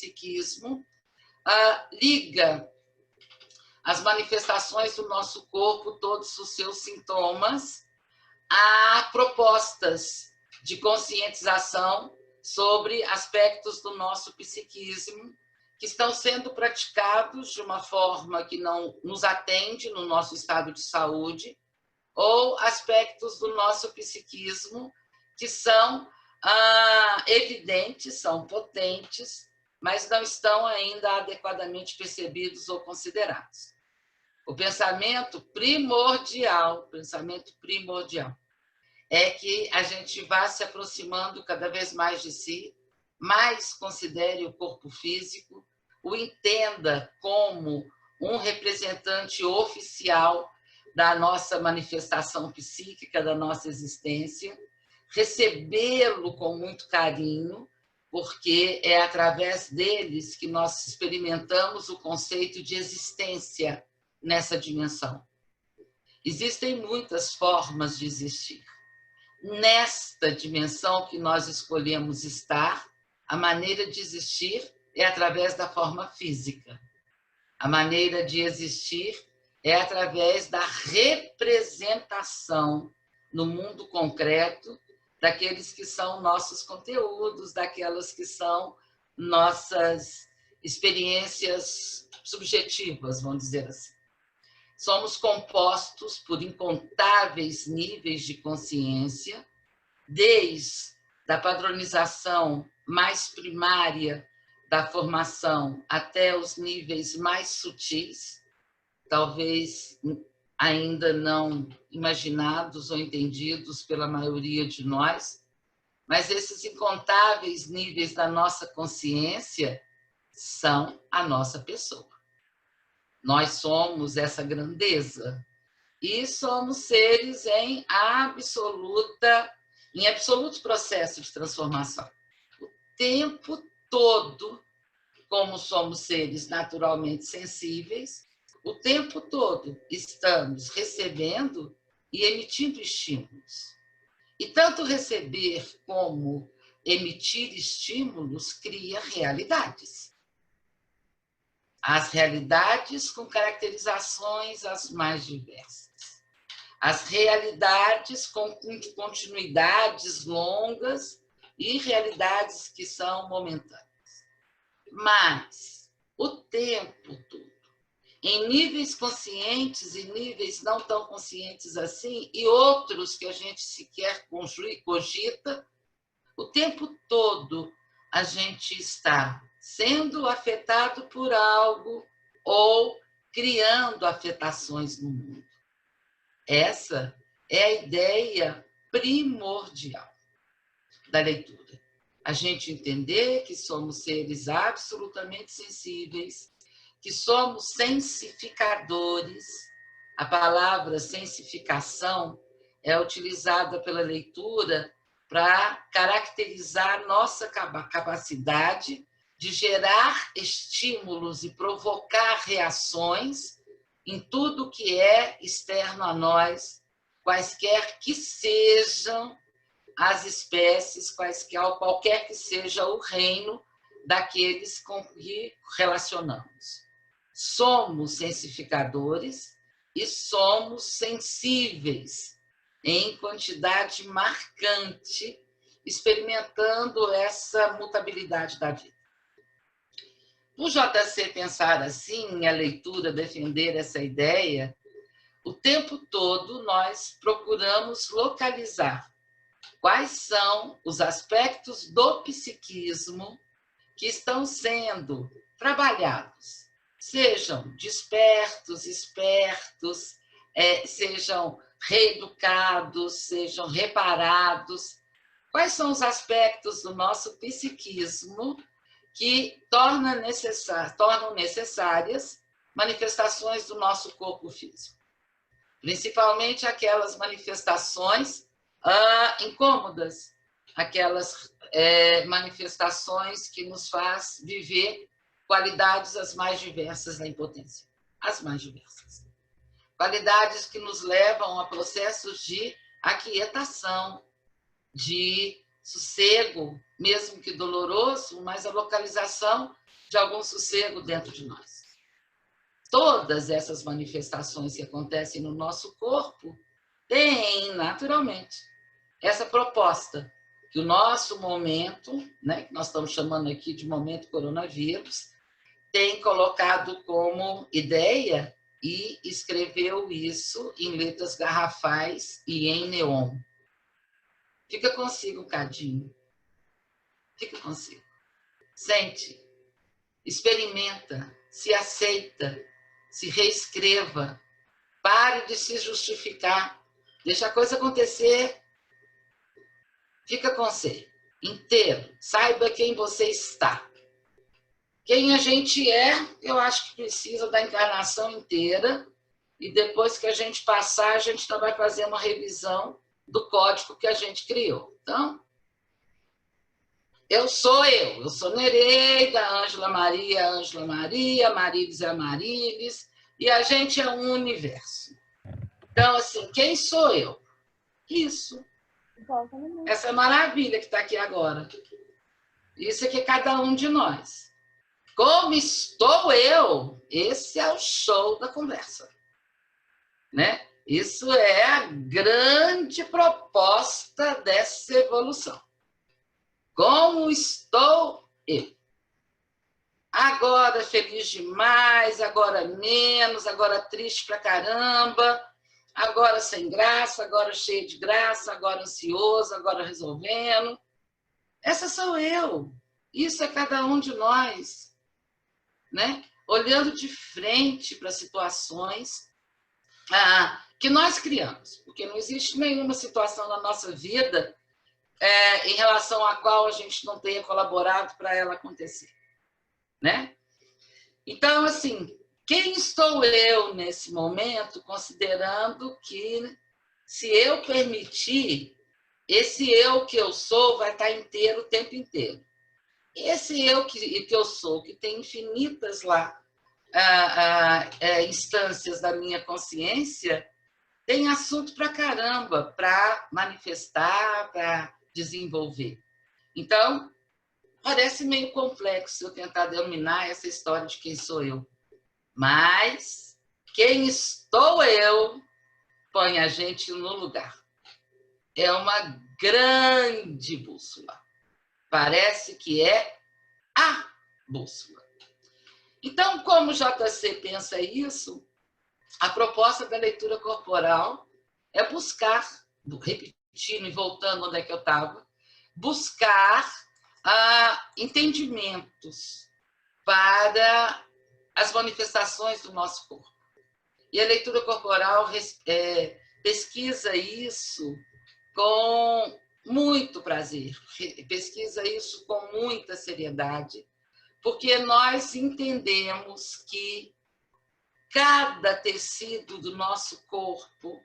psiquismo liga as manifestações do nosso corpo, todos os seus sintomas, a propostas de conscientização sobre aspectos do nosso psiquismo que estão sendo praticados de uma forma que não nos atende no nosso estado de saúde, ou aspectos do nosso psiquismo que são evidentes, são potentes, mas não estão ainda adequadamente percebidos ou considerados. O pensamento primordial é que a gente vá se aproximando cada vez mais de si, mais considere o corpo físico, o entenda como um representante oficial da nossa manifestação psíquica, da nossa existência, recebê-lo com muito carinho, porque é através deles que nós experimentamos o conceito de existência nessa dimensão. Existem muitas formas de existir. Nesta dimensão que nós escolhemos estar, a maneira de existir é através da forma física. A maneira de existir é através da representação no mundo concreto daqueles que são nossos conteúdos, daquelas que são nossas experiências subjetivas, vamos dizer assim. Somos compostos por incontáveis níveis de consciência, desde a padronização mais primária da formação até os níveis mais sutis, talvez ainda não imaginados ou entendidos pela maioria de nós, mas esses incontáveis níveis da nossa consciência são a nossa pessoa. Nós somos essa grandeza e somos seres em absoluto processo de transformação. O tempo todo, como somos seres naturalmente sensíveis, o tempo todo estamos recebendo e emitindo estímulos. E tanto receber como emitir estímulos cria realidades. As realidades com caracterizações as mais diversas. As realidades com continuidades longas e realidades que são momentâneas. Mas o tempo todo, em níveis conscientes e níveis não tão conscientes assim, e outros que a gente sequer cogita, o tempo todo a gente está sendo afetado por algo ou criando afetações no mundo. Essa é a ideia primordial da leitura. A gente entender que somos seres absolutamente sensíveis, que somos sensificadores. A palavra sensificação é utilizada pela leitura para caracterizar nossa capacidade de gerar estímulos e provocar reações em tudo que é externo a nós, quaisquer que sejam as espécies, qualquer que seja o reino daqueles com que relacionamos. Somos sensificadores e somos sensíveis em quantidade marcante, experimentando essa mutabilidade da vida. O JC pensar assim, a leitura defender essa ideia, o tempo todo nós procuramos localizar quais são os aspectos do psiquismo que estão sendo trabalhados, sejam despertos, espertos, sejam reeducados, sejam reparados. Quais são os aspectos do nosso psiquismo que tornam necessárias manifestações do nosso corpo físico? Principalmente aquelas manifestações incômodas, aquelas manifestações que nos faz viver qualidades as mais diversas da impotência, as mais diversas. Qualidades que nos levam a processos de aquietação, de sossego, mesmo que doloroso, mas a localização de algum sossego dentro de nós. Todas essas manifestações que acontecem no nosso corpo têm, naturalmente, essa proposta, que o nosso momento, né, que nós estamos chamando aqui de momento coronavírus, tem colocado como ideia e escreveu isso em letras garrafais e em neon. Fica consigo um cadinho. Fica consigo. Sente, experimenta, se aceita, se reescreva, pare de se justificar, deixa a coisa acontecer, fica com você, inteiro, saiba quem você está. Quem a gente é, eu acho que precisa da encarnação inteira, e depois que a gente passar, a gente vai fazer uma revisão do código que a gente criou. Então, eu sou Nereida, Ângela Maria, Marilis é a Marilis, e a gente é um universo. Então, assim, quem sou eu? Isso. Essa maravilha que está aqui agora. Isso é que é cada um de nós. Como estou eu? Esse é o show da conversa. Né? Isso é a grande proposta dessa evolução. Como estou eu? Agora feliz demais, agora menos, agora triste pra caramba, agora sem graça, agora cheio de graça, agora ansioso, agora resolvendo. Essa sou eu. Isso é cada um de nós. Né? Olhando de frente para situações que nós criamos, porque não existe nenhuma situação na nossa vida em relação à qual a gente não tenha colaborado para ela acontecer. Né? Então, assim, quem estou eu nesse momento, considerando que, se eu permitir, esse eu que eu sou vai estar inteiro o tempo inteiro. Esse eu que eu sou, que tem infinitas lá instâncias da minha consciência, tem assunto para caramba, para manifestar, para desenvolver. Então, parece meio complexo eu tentar dominar essa história de quem sou eu. Mas quem estou eu põe a gente no lugar. É uma grande bússola. Parece que é a bússola. Então, como o JC pensa isso, a proposta da leitura corporal é buscar, repetindo e voltando onde é que eu estava, buscar entendimentos para as manifestações do nosso corpo. E a leitura corporal pesquisa isso com muito prazer, pesquisa isso com muita seriedade, porque nós entendemos que cada tecido do nosso corpo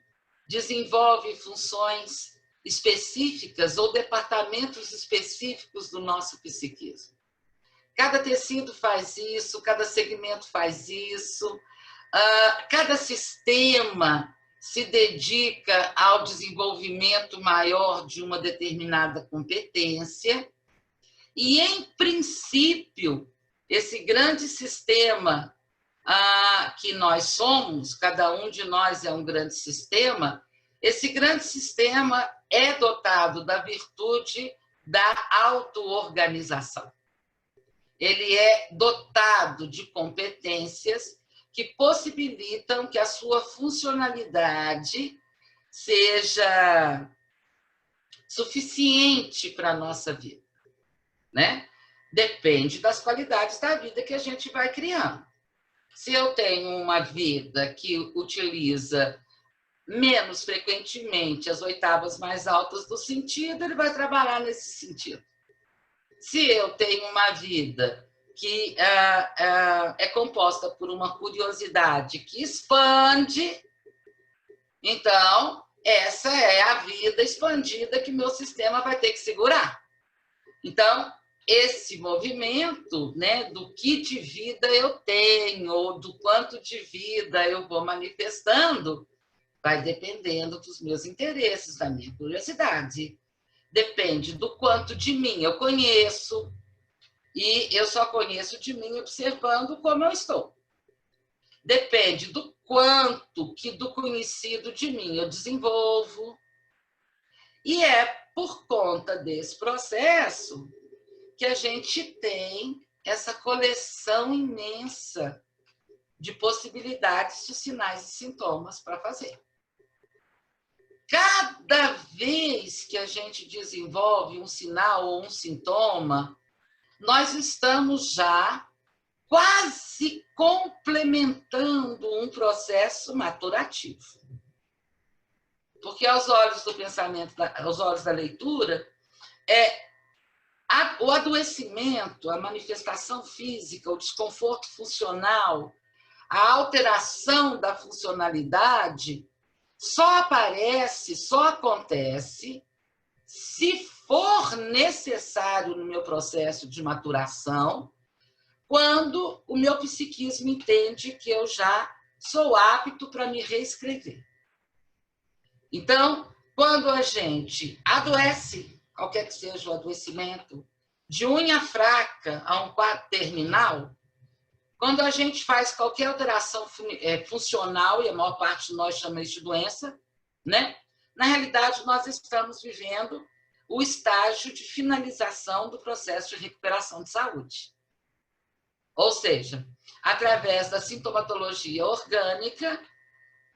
desenvolve funções específicas ou departamentos específicos do nosso psiquismo. Cada tecido faz isso, cada segmento faz isso, cada sistema se dedica ao desenvolvimento maior de uma determinada competência e, em princípio, esse grande sistema que nós somos, cada um de nós é um grande sistema, esse grande sistema é dotado da virtude da auto-organização. Ele é dotado de competências que possibilitam que a sua funcionalidade seja suficiente para a nossa vida. Né? Depende das qualidades da vida que a gente vai criando. Se eu tenho uma vida que utiliza menos frequentemente as oitavas mais altas do sentido, ele vai trabalhar nesse sentido. Se eu tenho uma vida que é composta por uma curiosidade que expande, então essa é a vida expandida que meu sistema vai ter que segurar. Então, esse movimento, né, do que de vida eu tenho, ou do quanto de vida eu vou manifestando, vai dependendo dos meus interesses, da minha curiosidade. Depende do quanto de mim eu conheço, E eu só conheço de mim observando como eu estou. Depende do quanto que do conhecido de mim eu desenvolvo. E é por conta desse processo que a gente tem essa coleção imensa de possibilidades de sinais e sintomas para fazer. Cada vez que a gente desenvolve um sinal ou um sintoma, nós estamos já quase complementando um processo maturativo. Porque aos olhos do pensamento, aos olhos da leitura, o adoecimento, a manifestação física, o desconforto funcional, a alteração da funcionalidade só aparece, só acontece se for necessário no meu processo de maturação, quando o meu psiquismo entende que eu já sou apto para me reescrever. Então, quando a gente adoece, qualquer que seja o adoecimento, de unha fraca a um quadro terminal, quando a gente faz qualquer alteração funcional, e a maior parte de nós chama isso de doença, né? Na realidade, nós estamos vivendo o estágio de finalização do processo de recuperação de saúde. Ou seja, através da sintomatologia orgânica,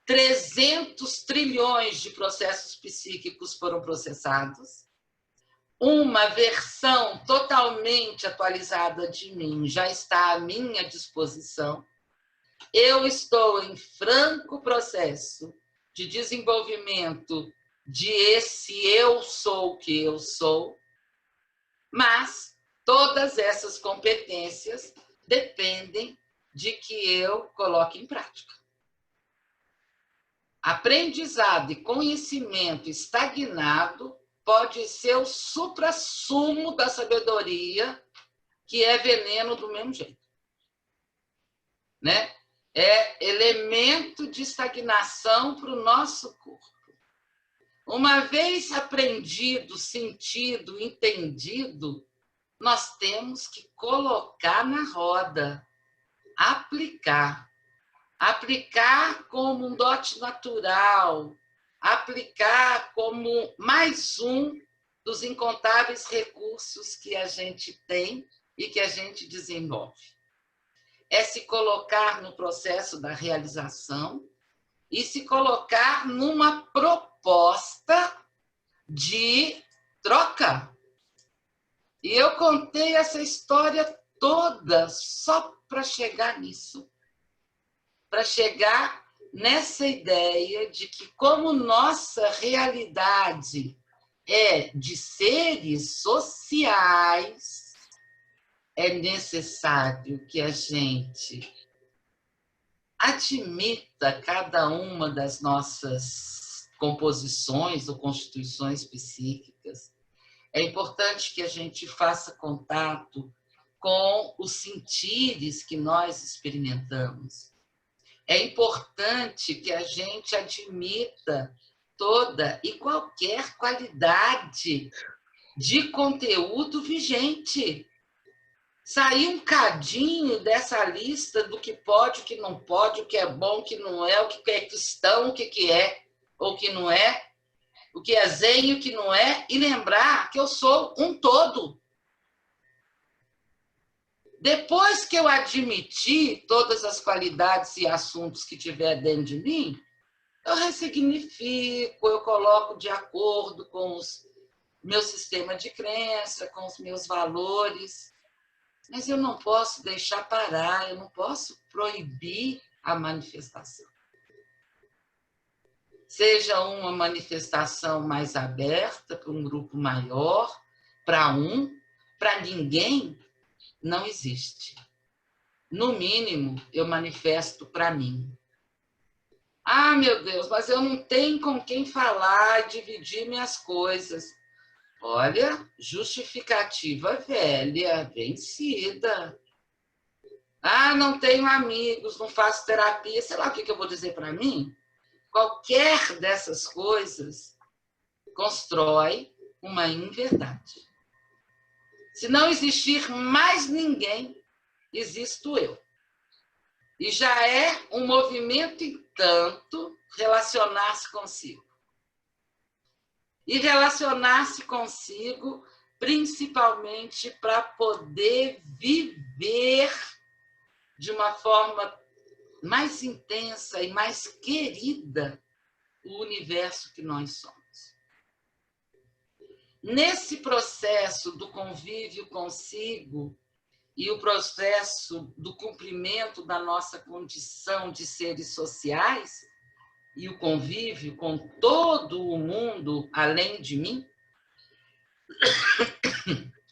300 trilhões de processos psíquicos foram processados, uma versão totalmente atualizada de mim já está à minha disposição. Eu estou em franco processo de desenvolvimento de esse eu sou que eu sou, mas todas essas competências dependem de que eu coloque em prática. Aprendizado e conhecimento estagnado pode ser o suprassumo da sabedoria, que é veneno do mesmo jeito. Né? É elemento de estagnação para o nosso corpo. Uma vez aprendido, sentido, entendido, nós temos que colocar na roda, aplicar. Aplicar como um dote natural, aplicar como mais um dos incontáveis recursos que a gente tem e que a gente desenvolve. É se colocar no processo da realização e se colocar numa proposta de troca. E eu contei essa história toda só para chegar nisso. Para chegar nessa ideia de que, como nossa realidade é de seres sociais, é necessário que a gente admita cada uma das nossas composições ou constituições psíquicas. É importante que a gente faça contato com os sentires que nós experimentamos. É importante que a gente admita toda e qualquer qualidade de conteúdo vigente. Sair um cadinho dessa lista do que pode, o que não pode, o que é bom, o que não é, o que é cristão, o que é ou que não é, o que é zen e o que não é, e lembrar que eu sou um todo. Depois que eu admitir todas as qualidades e assuntos que tiver dentro de mim, eu ressignifico, eu coloco de acordo com o meu sistema de crença, com os meus valores. Mas eu não posso deixar parar, eu não posso proibir a manifestação. Seja uma manifestação mais aberta, para um grupo maior, para ninguém, não existe. No mínimo, eu manifesto para mim. Ah, meu Deus, mas eu não tenho com quem falar e dividir minhas coisas. Olha, justificativa velha, vencida. Ah, não tenho amigos, não faço terapia. Sei lá o que eu vou dizer para mim. Qualquer dessas coisas constrói uma inverdade. Se não existir mais ninguém, existo eu. E já é um movimento, entanto, relacionar-se consigo. E relacionar-se consigo, principalmente para poder viver de uma forma mais intensa e mais querida o universo que nós somos. Nesse processo do convívio consigo e o processo do cumprimento da nossa condição de seres sociais e o convívio com todo o mundo além de mim,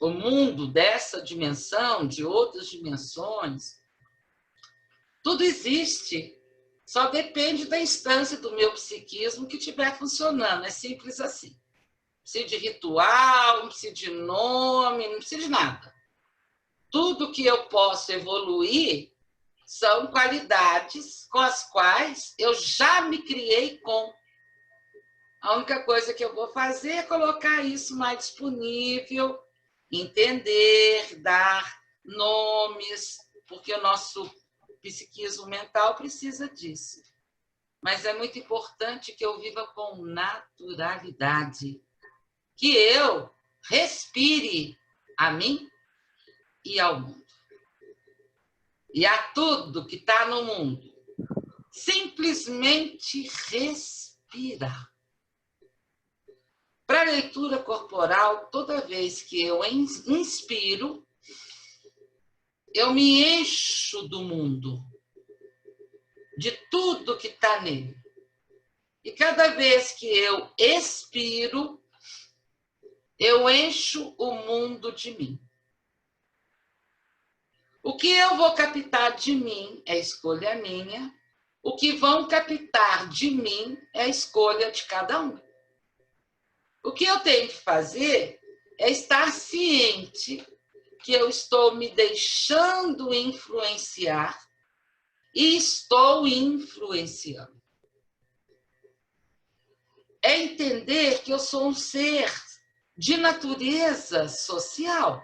o mundo dessa dimensão, de outras dimensões, tudo existe, só depende da instância do meu psiquismo que estiver funcionando, é simples assim. Não precisa de ritual, não precisa de nome, não precisa de nada. Tudo que eu posso evoluir são qualidades com as quais eu já me criei com. A única coisa que eu vou fazer é colocar isso mais disponível, entender, dar nomes, porque o nosso psiquismo mental precisa disso. Mas é muito importante que eu viva com naturalidade, que eu respire a mim e ao mundo. E a tudo que está no mundo. Simplesmente respirar. Para a leitura corporal, toda vez que eu inspiro, eu me encho do mundo, de tudo que está nele. E cada vez que eu expiro, eu encho o mundo de mim. O que eu vou captar de mim é escolha minha. O que vão captar de mim é a escolha de cada um. O que eu tenho que fazer é estar ciente que eu estou me deixando influenciar e estou influenciando. É entender que eu sou um ser de natureza social.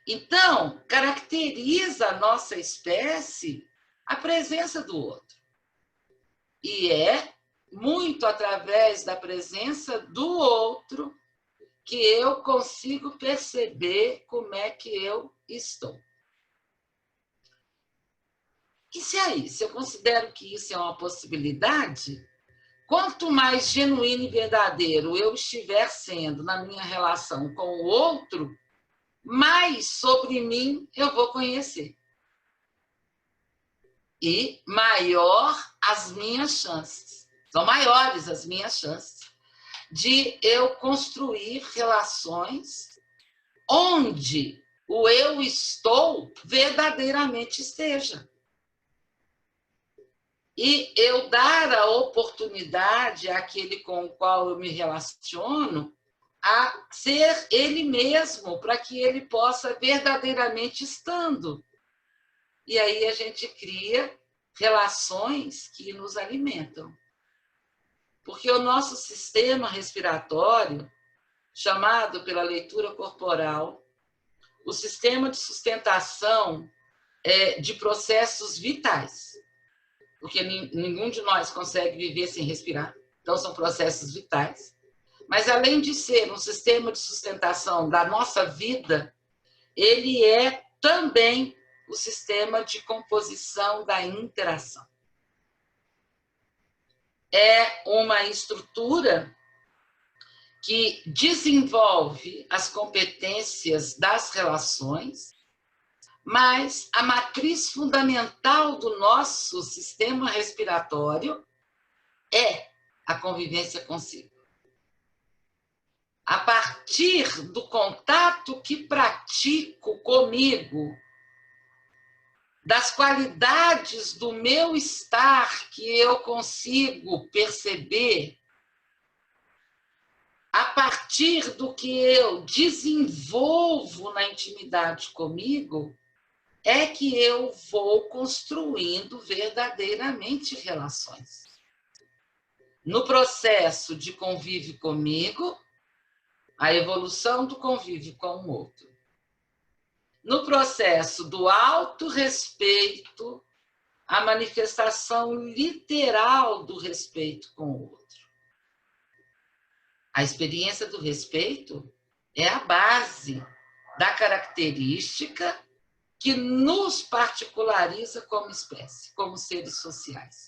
Então, caracteriza a nossa espécie a presença do outro. E é muito através da presença do outro que eu consigo perceber como é que eu estou. E se eu considero que isso é uma possibilidade, quanto mais genuíno e verdadeiro eu estiver sendo na minha relação com o outro, mais sobre mim eu vou conhecer. E maior as minhas chances. São maiores as minhas chances de eu construir relações onde o eu estou verdadeiramente esteja. E eu dar a oportunidade àquele com o qual eu me relaciono a ser ele mesmo, para que ele possa verdadeiramente estando. E aí a gente cria relações que nos alimentam. Porque o nosso sistema respiratório, chamado pela leitura corporal, o sistema de sustentação de processos vitais, porque nenhum de nós consegue viver sem respirar, então são processos vitais. Mas, além de ser um sistema de sustentação da nossa vida, ele é também o sistema de composição da interação. É uma estrutura que desenvolve as competências das relações, mas a matriz fundamental do nosso sistema respiratório é a convivência consigo. A partir do contato que pratico comigo, das qualidades do meu estar que eu consigo perceber, a partir do que eu desenvolvo na intimidade comigo, é que eu vou construindo verdadeiramente relações. No processo de convívio comigo, a evolução do convívio com o outro. No processo do autorrespeito, a manifestação literal do respeito com o outro. A experiência do respeito é a base da característica que nos particulariza como espécie, como seres sociais.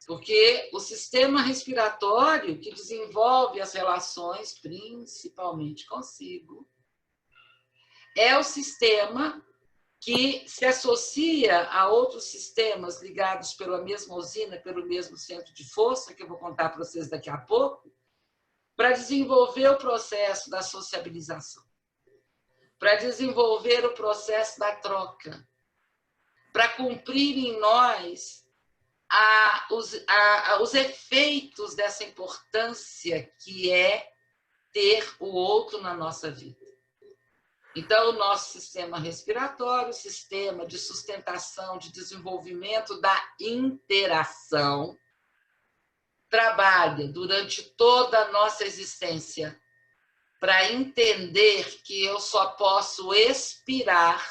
Porque o sistema respiratório que desenvolve as relações, principalmente consigo, é o sistema que se associa a outros sistemas ligados pela mesma usina, pelo mesmo centro de força, que eu vou contar para vocês daqui a pouco, para desenvolver o processo da sociabilização, para desenvolver o processo da troca, para cumprir em nós os efeitos dessa importância que é ter o outro na nossa vida. Então, o nosso sistema respiratório, o sistema de sustentação, de desenvolvimento da interação, trabalha durante toda a nossa existência para entender que eu só posso expirar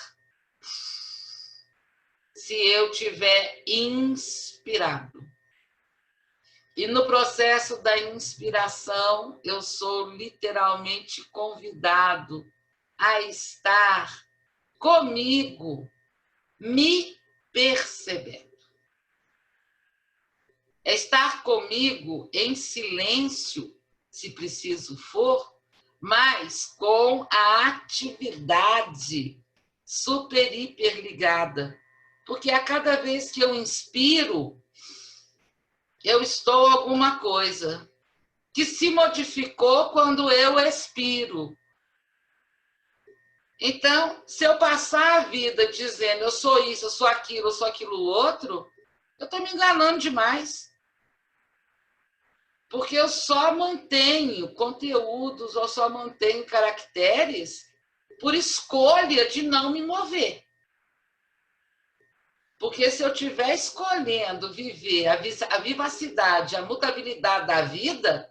se eu tiver inspirado. E no processo da inspiração, eu sou literalmente convidado a estar comigo, me percebendo. É estar comigo em silêncio, se preciso for, mas com a atividade super, hiper ligada. Porque a cada vez que eu inspiro, eu estou alguma coisa que se modificou quando eu expiro. Então, se eu passar a vida dizendo eu sou isso, eu sou aquilo outro, eu estou me enganando demais. Porque eu só mantenho conteúdos ou só mantenho caracteres por escolha de não me mover. Porque se eu estiver escolhendo viver a vivacidade, a mutabilidade da vida,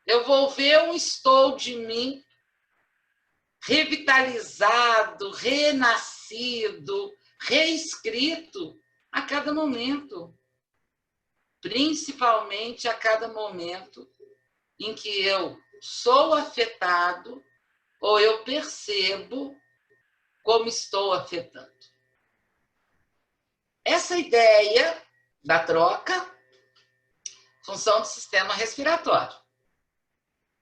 eu vou ver um estou de mim revitalizado, renascido, reescrito a cada momento. Principalmente a cada momento em que eu sou afetado ou eu percebo como estou afetando. Essa ideia da troca, função do sistema respiratório.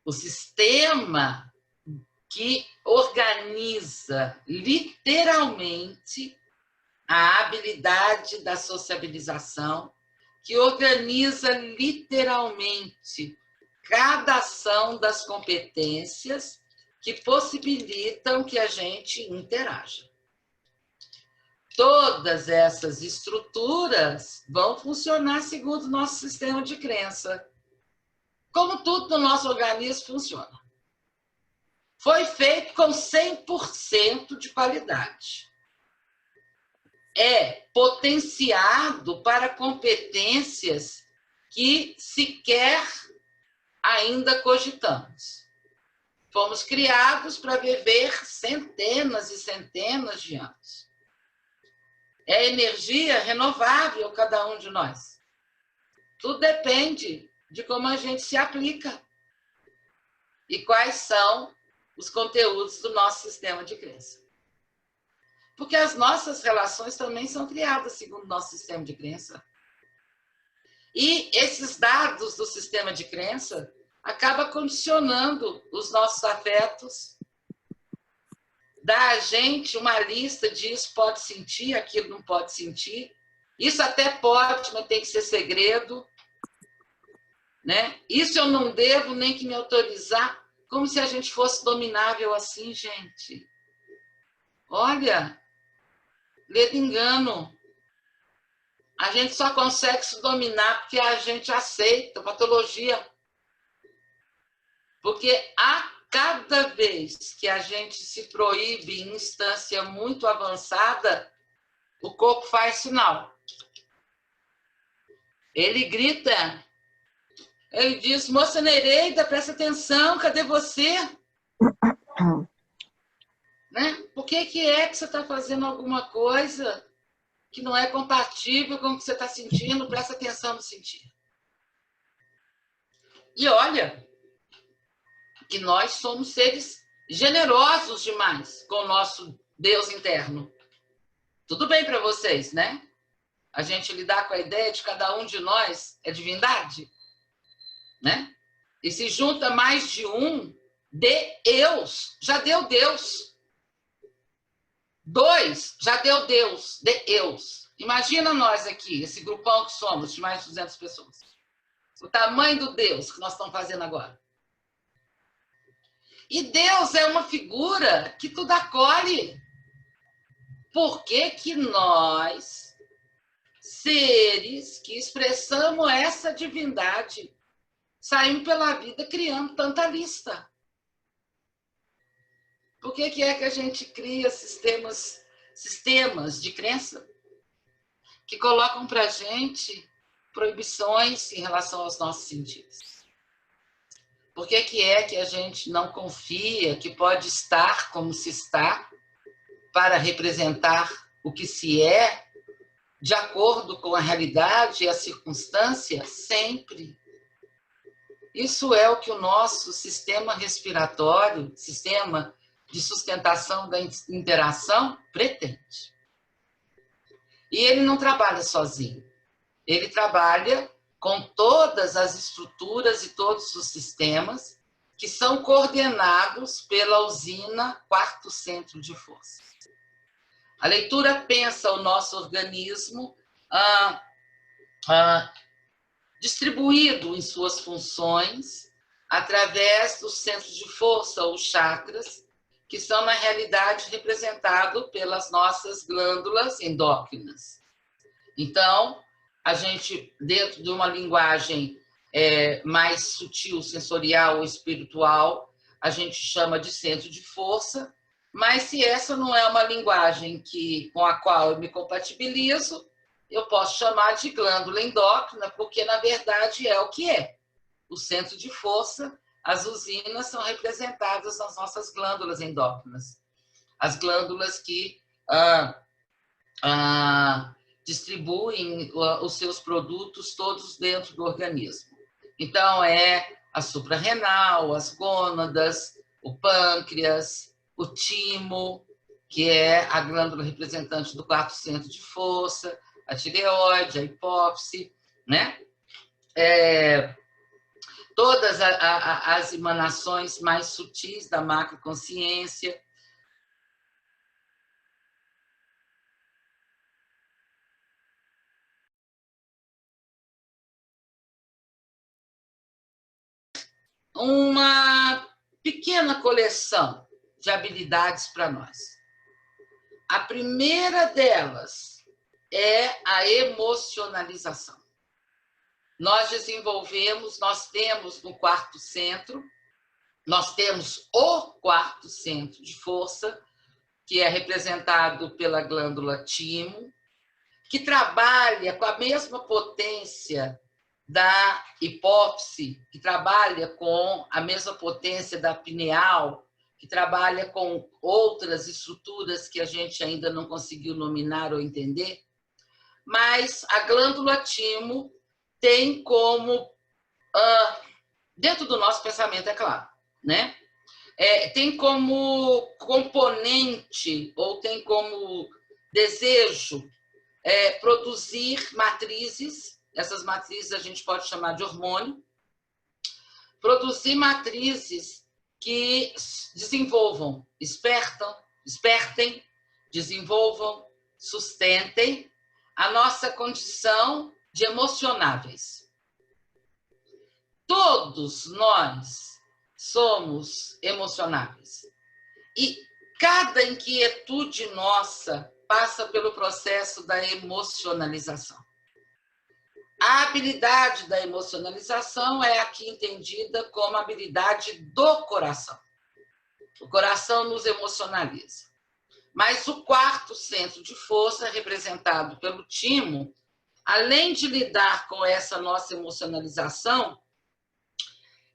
O sistema que organiza literalmente a habilidade da sociabilização, que organiza literalmente cada ação das competências que possibilitam que a gente interaja. Todas essas estruturas vão funcionar segundo o nosso sistema de crença. Como tudo no nosso organismo funciona. Foi feito com 100% de qualidade. É potenciado para competências que sequer ainda cogitamos. Fomos criados para viver centenas e centenas de anos. É energia renovável cada um de nós. Tudo depende de como a gente se aplica e quais são os conteúdos do nosso sistema de crença. Porque as nossas relações também são criadas segundo o nosso sistema de crença. E esses dados do sistema de crença acabam condicionando os nossos afetos, dá a gente uma lista de isso pode sentir, aquilo não pode sentir. Isso até pode, mas tem que ser segredo. Né? Isso eu não devo nem que me autorizar, como se a gente fosse dominável assim, gente. Olha, ledo engano. A gente só consegue se dominar porque a gente aceita patologia. Porque a cada vez que a gente se proíbe em instância muito avançada, o corpo faz sinal. Ele grita, Ele diz, moça Nereida, presta atenção, cadê você? Né? Por que é que você está fazendo alguma coisa que não é compatível com o que você está sentindo? Presta atenção no sentir. E olha, que nós somos seres generosos demais com o nosso Deus interno. Tudo bem para vocês, né? A gente lidar com a ideia de cada um de nós é divindade, né? E se junta mais de um, Deus, já deu Deus. 2, já deu Deus, Deus. Imagina nós aqui, esse grupão que somos, de mais de 200 pessoas. O tamanho do Deus que nós estamos fazendo agora. E Deus é uma figura que tudo acolhe. Por que que nós, seres que expressamos essa divindade, saímos pela vida criando tanta lista? Por que que a gente cria sistemas de crença que colocam para a gente proibições em relação aos nossos sentidos? Por que que a gente não confia que pode estar como se está para representar o que se é, de acordo com a realidade e a circunstância, sempre? Isso é o que o nosso sistema respiratório, sistema de sustentação da interação, pretende. E ele não trabalha sozinho. Ele trabalha com todas as estruturas e todos os sistemas que são coordenados pela usina quarto centro de força. A leitura pensa o nosso organismo distribuído em suas funções através dos centros de força, ou chakras, que são, na realidade, representados pelas nossas glândulas endócrinas. Então, a gente, dentro de uma linguagem mais sutil, sensorial ou espiritual, a gente chama de centro de força, mas se essa não é uma linguagem com a qual eu me compatibilizo, eu posso chamar de glândula endócrina, porque, na verdade, é o que é. O centro de força, as usinas são representadas nas nossas glândulas endócrinas. As glândulas que distribuem os seus produtos todos dentro do organismo. Então, é a suprarrenal, as gônadas, o pâncreas, o timo, que é a glândula representante do quarto centro de força, a tireoide, a hipófise, né? Todas as emanações mais sutis da macroconsciência. Uma pequena coleção de habilidades para nós. A primeira delas é a emocionalização. Nós temos no quarto centro, nós temos o quarto centro de força, que é representado pela glândula timo, que trabalha com a mesma potência da hipófise, que trabalha com a mesma potência da pineal, que trabalha com outras estruturas que a gente ainda não conseguiu nominar ou entender, mas a glândula timo tem como, dentro do nosso pensamento, é claro, né? Tem como componente, ou tem como desejo, produzir matrizes. Essas matrizes a gente pode chamar de hormônio. Produzir matrizes que desenvolvam, espertem, desenvolvam, sustentem a nossa condição de emocionáveis. Todos nós somos emocionáveis. E cada inquietude nossa passa pelo processo da emocionalização. A habilidade da emocionalização é aqui entendida como a habilidade do coração. O coração nos emocionaliza. Mas o quarto centro de força, representado pelo timo, além de lidar com essa nossa emocionalização,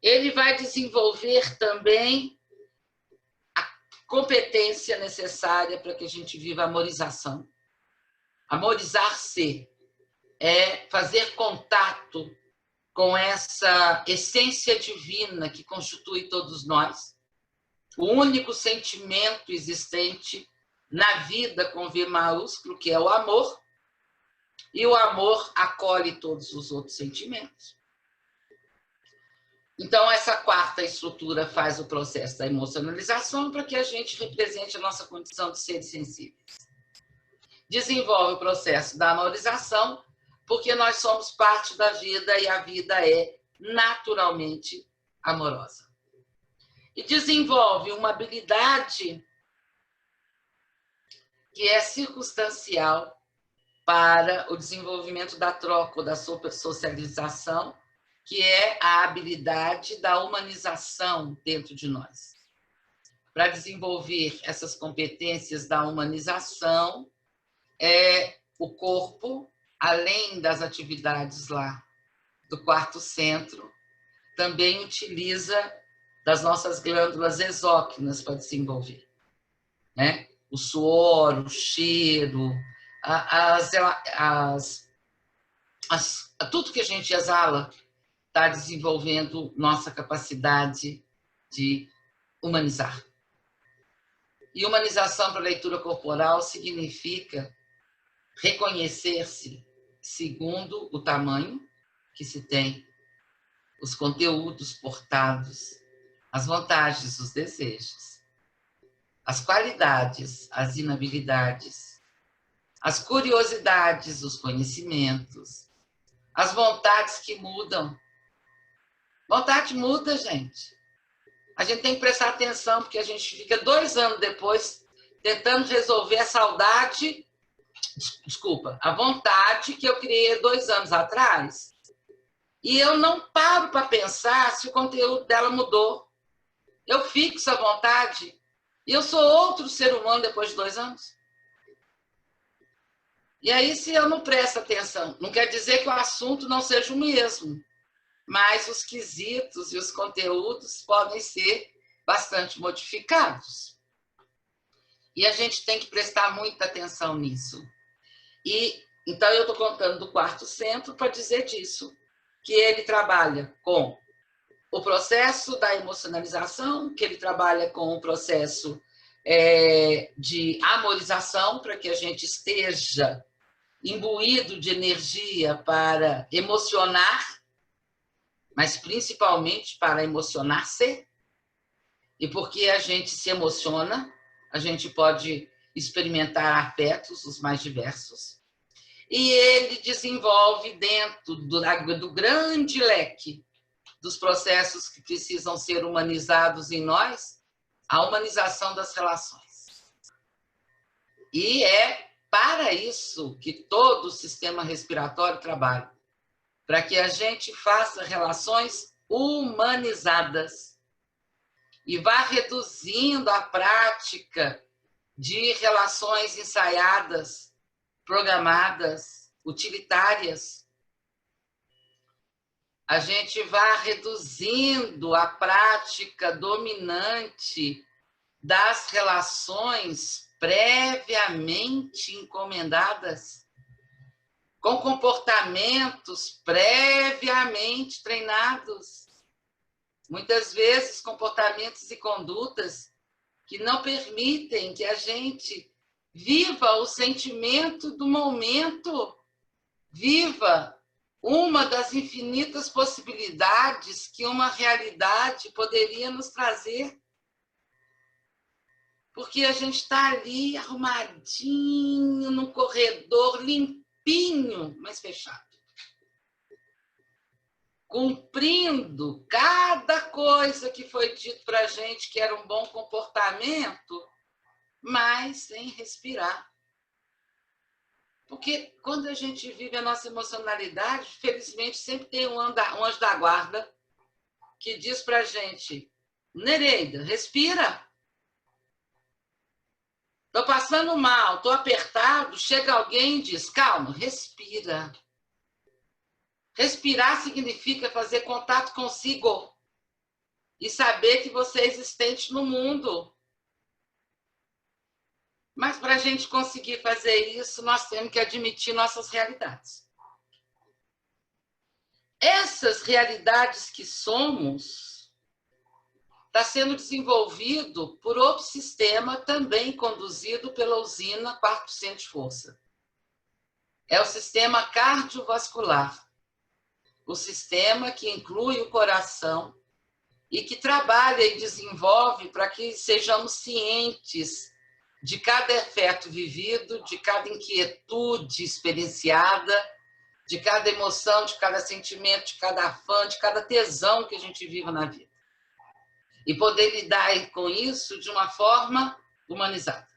Ele vai desenvolver também a competência necessária para que a gente viva a amorização. Amorizar-se é fazer contato com essa essência divina que constitui todos nós, o único sentimento existente na vida com V maiúsculo, que é o amor, e o amor acolhe todos os outros sentimentos. Então, essa quarta estrutura faz o processo da emocionalização para que a gente represente a nossa condição de seres sensíveis. Desenvolve o processo da amorização, porque nós somos parte da vida e a vida é naturalmente amorosa. E desenvolve uma habilidade que é circunstancial para o desenvolvimento da troca ou da socialização, que é a habilidade da humanização dentro de nós. Para desenvolver essas competências da humanização, o corpo, além das atividades lá do quarto centro, também utiliza das nossas glândulas exócrinas para desenvolver, né? O suor, o cheiro, tudo que a gente exala está desenvolvendo nossa capacidade de humanizar. E humanização para a leitura corporal significa reconhecer-se segundo o tamanho que se tem, os conteúdos portados, as vantagens, os desejos, as qualidades, as inabilidades, as curiosidades, os conhecimentos, as vontades que mudam. Vontade muda, gente. A gente tem que prestar atenção, porque a gente fica 2 anos depois tentando resolver a saudade, a vontade que eu criei 2 anos atrás. E eu não paro para pensar se o conteúdo dela mudou. Eu fixo a vontade e eu sou outro ser humano depois de 2 anos. E aí, se eu não presto atenção, não quer dizer que o assunto não seja o mesmo, mas os quesitos e os conteúdos podem ser bastante modificados. E a gente tem que prestar muita atenção nisso. E então eu estou contando do quarto centro para dizer disso, que ele trabalha com o processo da emocionalização, que ele trabalha com o processo de amorização, para que a gente esteja imbuído de energia para emocionar, mas principalmente para emocionar-se. E porque a gente se emociona, a gente pode experimentar afetos os mais diversos. E ele desenvolve dentro do grande leque dos processos que precisam ser humanizados em nós, a humanização das relações. E é para isso que todo o sistema respiratório trabalha, para que a gente faça relações humanizadas e vá reduzindo a prática de relações ensaiadas, programadas, utilitárias. A gente vai reduzindo a prática dominante das relações previamente encomendadas, com comportamentos previamente treinados. Muitas vezes, comportamentos e condutas que não permitem que a gente viva o sentimento do momento, viva uma das infinitas possibilidades que uma realidade poderia nos trazer. Porque a gente está ali arrumadinho, num corredor limpinho, mas fechado. Cumprindo cada coisa que foi dito para a gente que era um bom comportamento, mas sem respirar. Porque quando a gente vive a nossa emocionalidade, felizmente sempre tem um anjo da guarda que diz para a gente: Nereida, respira. Estou passando mal, estou apertado, chega alguém e diz: calma, respira. Respirar significa fazer contato consigo. e saber que você é existente no mundo. Mas para a gente conseguir fazer isso, nós temos que admitir nossas realidades. Essas realidades que somos está sendo desenvolvido por outro sistema também conduzido pela usina 4% de força. É o sistema cardiovascular, o sistema que inclui o coração e que trabalha e desenvolve para que sejamos cientes de cada afeto vivido, de cada inquietude experienciada, de cada emoção, de cada sentimento, de cada afã, de cada tesão que a gente vive na vida. E poder lidar com isso de uma forma humanizada.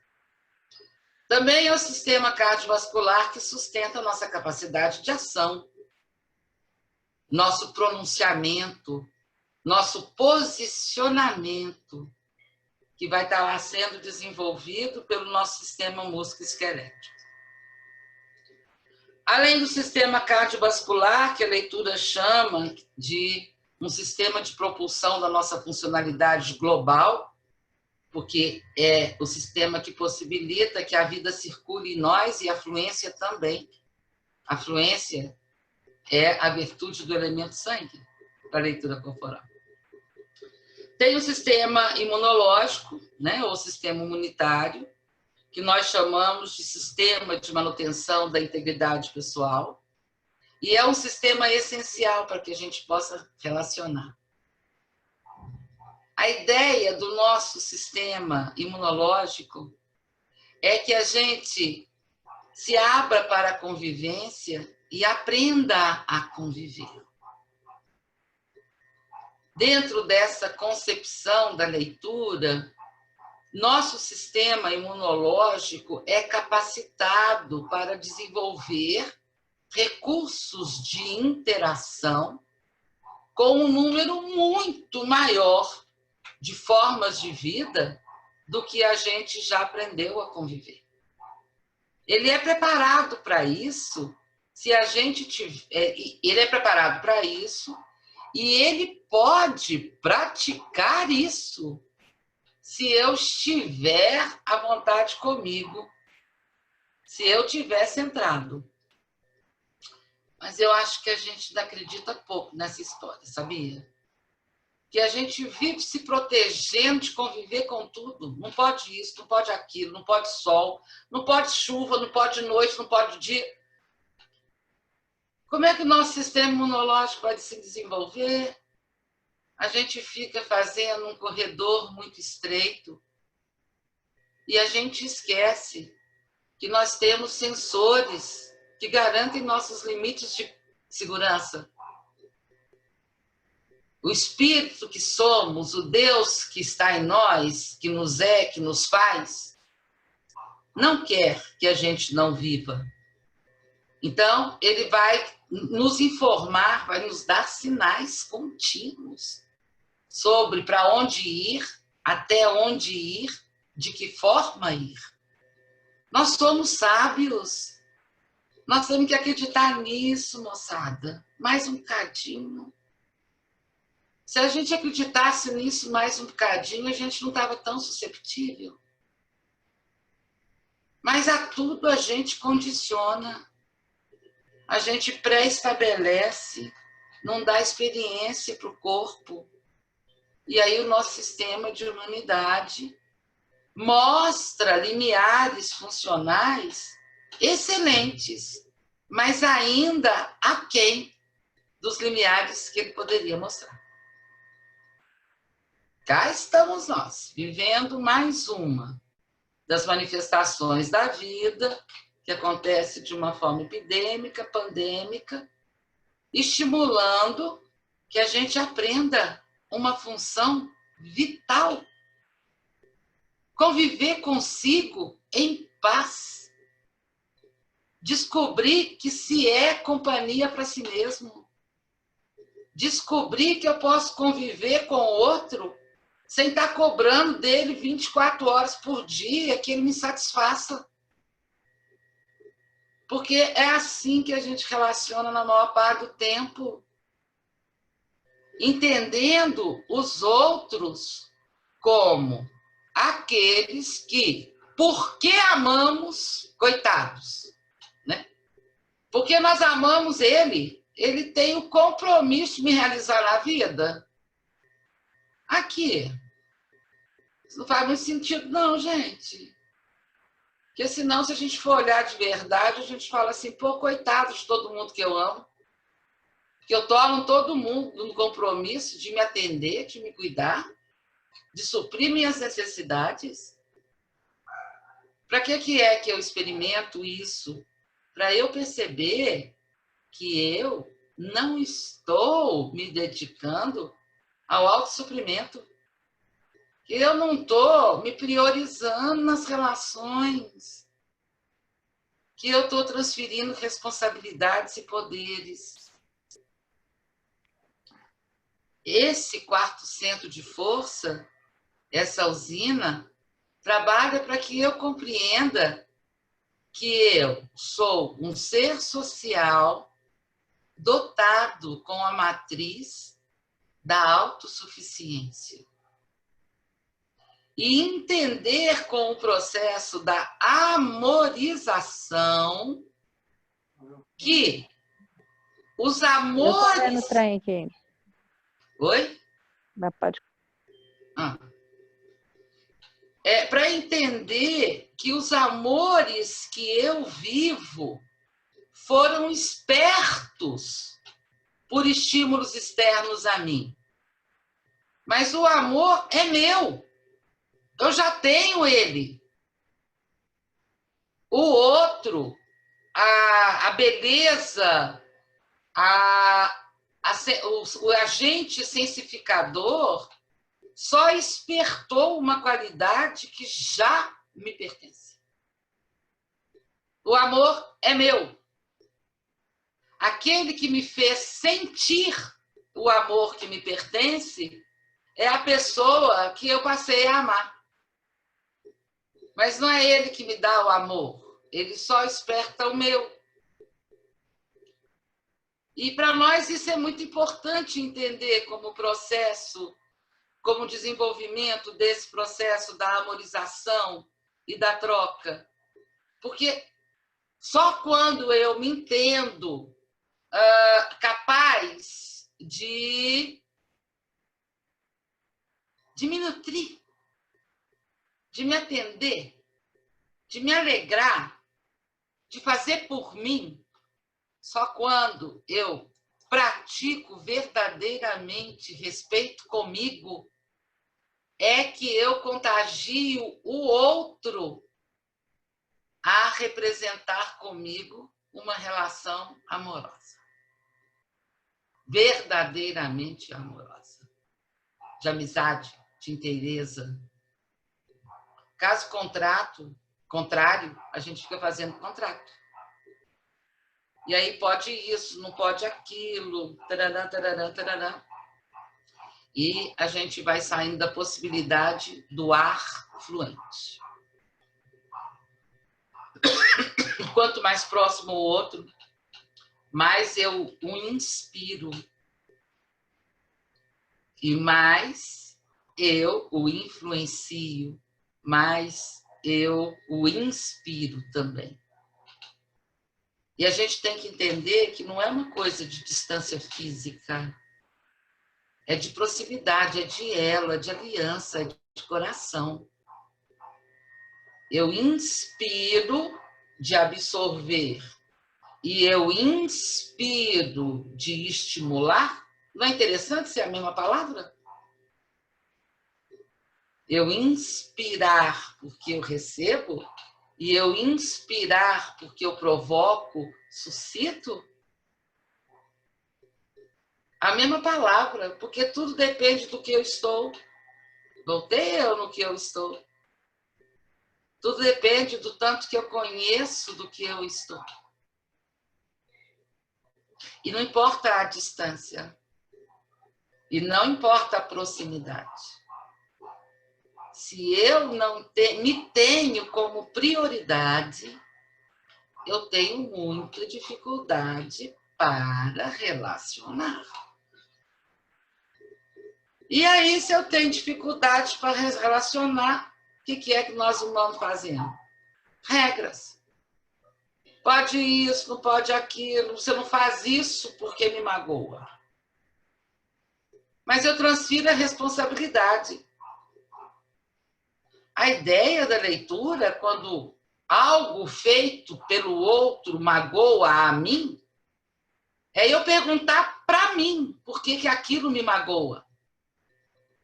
Também é o sistema cardiovascular que sustenta a nossa capacidade de ação, nosso pronunciamento, nosso posicionamento, que vai estar lá sendo desenvolvido pelo nosso sistema músculo-esquelético. Além do sistema cardiovascular, que a leitura chama de um sistema de propulsão da nossa funcionalidade global, porque é o sistema que possibilita que a vida circule em nós e a fluência também. A fluência é a virtude do elemento sangue, para a leitura corporal. Tem o sistema imunológico, né, ou sistema imunitário, que nós chamamos de sistema de manutenção da integridade pessoal, e é um sistema essencial para que a gente possa relacionar. A ideia do nosso sistema imunológico é que a gente se abra para a convivência e aprenda a conviver. Dentro dessa concepção da leitura, nosso sistema imunológico é capacitado para desenvolver recursos de interação com um número muito maior de formas de vida do que a gente já aprendeu a conviver. Ele é preparado para isso, se a gente tiver, ele é preparado para isso e ele pode praticar isso se eu estiver à vontade comigo, se eu estiver centrado. Mas eu acho que a gente ainda acredita pouco nessa história, sabia? Que a gente vive se protegendo de conviver com tudo. Não pode isso, não pode aquilo, não pode sol, não pode chuva, não pode noite, não pode dia. Como é que o nosso sistema imunológico vai se desenvolver? A gente fica fazendo um corredor muito estreito e a gente esquece que nós temos sensores que garantem nossos limites de segurança. O espírito que somos, o Deus que está em nós, que nos é, que nos faz, não quer que a gente não viva. Então, ele vai nos informar, vai nos dar sinais contínuos sobre para onde ir, até onde ir, de que forma ir. Nós somos sábios. Nós temos que acreditar nisso, moçada. Mais um bocadinho. Se a gente acreditasse nisso mais um bocadinho, a gente não estava tão susceptível. Mas a tudo a gente condiciona. A gente pré-estabelece, não dá experiência para o corpo. E aí o nosso sistema de imunidade mostra limiares funcionais excelentes, mas ainda aquém dos limiares que ele poderia mostrar. Cá estamos nós, vivendo mais uma das manifestações da vida, que acontece de uma forma epidêmica, pandêmica, estimulando que a gente aprenda uma função vital. Conviver consigo em paz. Descobrir que se é companhia para si mesmo. Descobrir que eu posso conviver com o outro sem estar cobrando dele 24 horas por dia, que ele me satisfaça. Porque é assim que a gente relaciona na maior parte do tempo. entendendo os outros como aqueles que, porque amamos, coitados, né? Porque nós amamos ele tem o compromisso de me realizar na vida. Aqui, isso não faz muito sentido, não, gente. Porque senão, se a gente for olhar de verdade, a gente fala assim, pô, coitado de todo mundo que eu amo, que eu torno todo mundo no compromisso de me atender, de me cuidar, de suprir minhas necessidades. Para que é que eu experimento isso? Para eu perceber que eu não estou me dedicando ao autossuprimento, que eu não estou me priorizando nas relações, que eu estou transferindo responsabilidades e poderes. Esse quarto centro de força, essa usina, trabalha para que eu compreenda que eu sou um ser social dotado com a matriz da autossuficiência. E entender com o processo da amorização que os amores... Eu tô vendo o trem aqui. Oi? Pode... É para entender que os amores que eu vivo foram espertos por estímulos externos a mim. Mas o amor é meu. Eu já tenho ele. O outro, a beleza, o agente sensificador só espertou uma qualidade que já me pertence. O amor é meu. Aquele que me fez sentir o amor que me pertence é a pessoa que eu passei a amar. Mas não é ele que me dá o amor. Ele só esperta o meu. E para nós isso é muito importante entender como processo, como desenvolvimento desse processo da amorização e da troca. Porque só quando eu me entendo capaz de me nutrir, de me atender, de me alegrar, de fazer por mim, só quando eu pratico verdadeiramente respeito comigo, é que eu contagio o outro a representar comigo uma relação amorosa. Verdadeiramente amorosa. De amizade, de inteireza. Caso contrário, a gente fica fazendo contrato. E aí pode isso, não pode aquilo, tarará, tarará, tarará. E a gente vai saindo da possibilidade do ar fluente. Quanto mais próximo o outro, mais eu o inspiro. E mais eu o influencio, mais eu o inspiro também. E a gente tem que entender que não é uma coisa de distância física, é de proximidade, é de elo, é de aliança, é de coração. Eu inspiro de absorver e eu inspiro de estimular. Não é interessante ser a mesma palavra? Eu inspirar porque eu recebo e eu inspirar porque eu provoco, suscito. A mesma palavra, porque tudo depende do que eu estou. Voltei eu no que eu estou. Tudo depende do tanto que eu conheço do que eu estou. E não importa a distância. E não importa a proximidade. Se eu não me tenho como prioridade, eu tenho muita dificuldade para relacionar. E aí, se eu tenho dificuldade para relacionar, o que é que nós humanos fazemos? Regras. Pode isso, não pode aquilo. Você não faz isso porque me magoa. Mas eu transfiro a responsabilidade. A ideia da leitura, quando algo feito pelo outro magoa a mim, é eu perguntar para mim por que aquilo me magoa.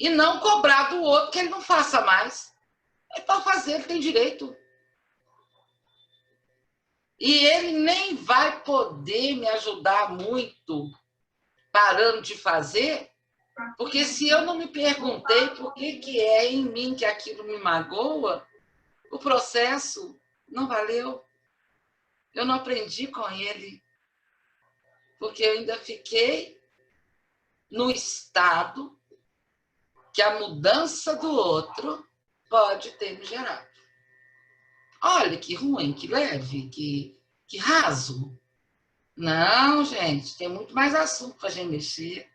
E não cobrar do outro que ele não faça mais. É para fazer, ele tem direito. E ele nem vai poder me ajudar muito parando de fazer, porque se eu não me perguntei por que é em mim que aquilo me magoa, o processo não valeu. Eu não aprendi com ele, porque eu ainda fiquei no estado que a mudança do outro pode ter me gerado. Olha que ruim, que leve, que raso. Não, gente, tem muito mais assunto para a gente mexer.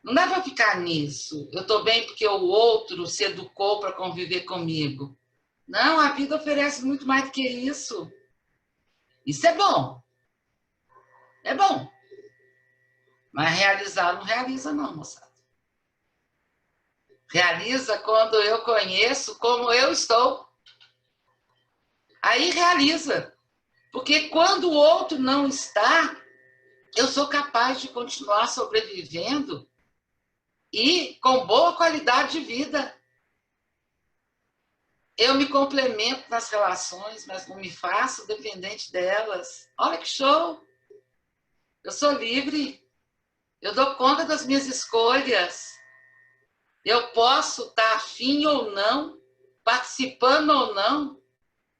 Não dá para ficar nisso. Eu estou bem porque o outro se educou para conviver comigo. Não, a vida oferece muito mais do que isso. Isso é bom. É bom. Mas realizar não realiza não, moçada. Realiza quando eu conheço como eu estou. Aí realiza. Porque quando o outro não está, eu sou capaz de continuar sobrevivendo e com boa qualidade de vida. Eu me complemento nas relações, mas não me faço dependente delas. Olha que show! Eu sou livre. Eu dou conta das minhas escolhas. Eu posso estar afim ou não, participando ou não,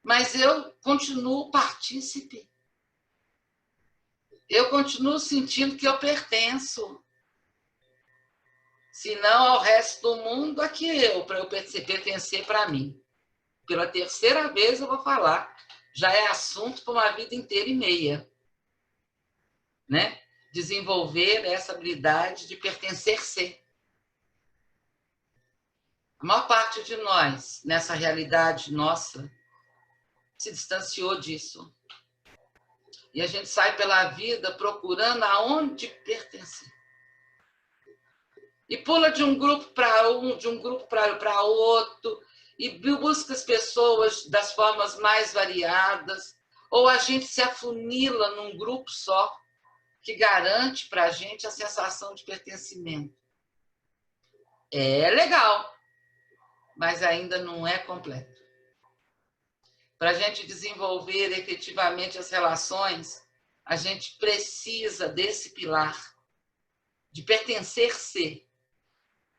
mas eu continuo partícipe. Eu continuo sentindo que eu pertenço. Se não ao resto do mundo, aqui para eu pertencer para mim. Pela terceira vez eu vou falar. Já é assunto para uma vida inteira e meia. Né? Desenvolver essa habilidade de pertencer-se. A maior parte de nós, nessa realidade nossa, se distanciou disso. E a gente sai pela vida procurando aonde pertencer. E pula de um grupo para de um grupo para outro, e busca as pessoas das formas mais variadas, ou a gente se afunila num grupo só, que garante para a gente a sensação de pertencimento. É legal, mas ainda não é completo. Para a gente desenvolver efetivamente as relações, a gente precisa desse pilar, de pertencer-se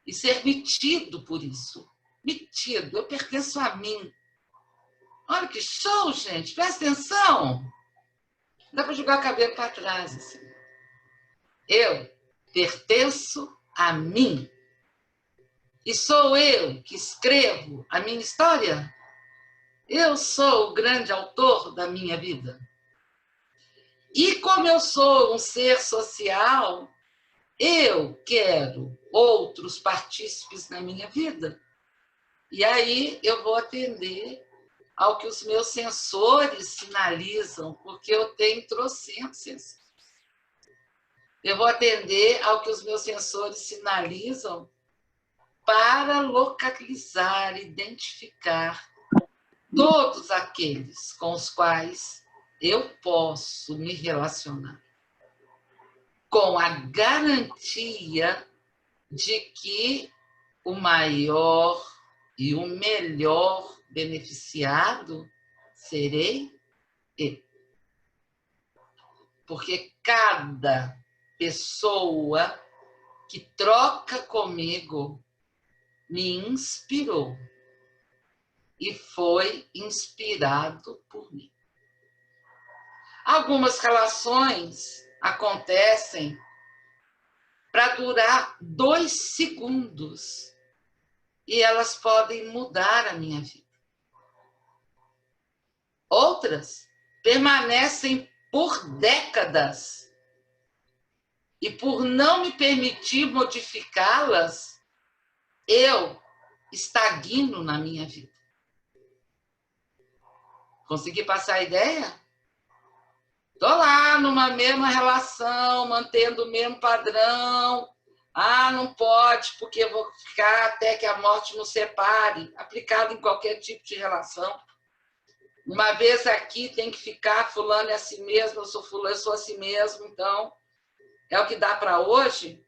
e ser metido por isso. Metido, eu pertenço a mim. Olha que show, gente, presta atenção. Dá para jogar o cabelo para trás. Assim. Eu pertenço a mim. E sou eu que escrevo a minha história. Eu sou o grande autor da minha vida. E como eu sou um ser social, eu quero outros partícipes na minha vida. E aí eu vou atender ao que os meus sensores sinalizam, porque eu tenho trocentos sensores. Eu vou atender ao que os meus sensores sinalizam para localizar, identificar todos aqueles com os quais eu posso me relacionar, com a garantia de que o maior e o melhor beneficiado serei eu. Porque cada pessoa que troca comigo me inspirou e foi inspirado por mim. Algumas relações acontecem para durar 2 segundos e elas podem mudar a minha vida. Outras permanecem por décadas E por não me permitir modificá-las, eu estagno na minha vida. Consegui passar a ideia? Estou lá numa mesma relação, mantendo o mesmo padrão. Ah, não pode, porque eu vou ficar até que a morte nos separe. Aplicado em qualquer tipo de relação. Uma vez aqui tem que ficar, fulano é assim mesmo, eu sou fulano, eu sou assim mesmo, então é o que dá para hoje.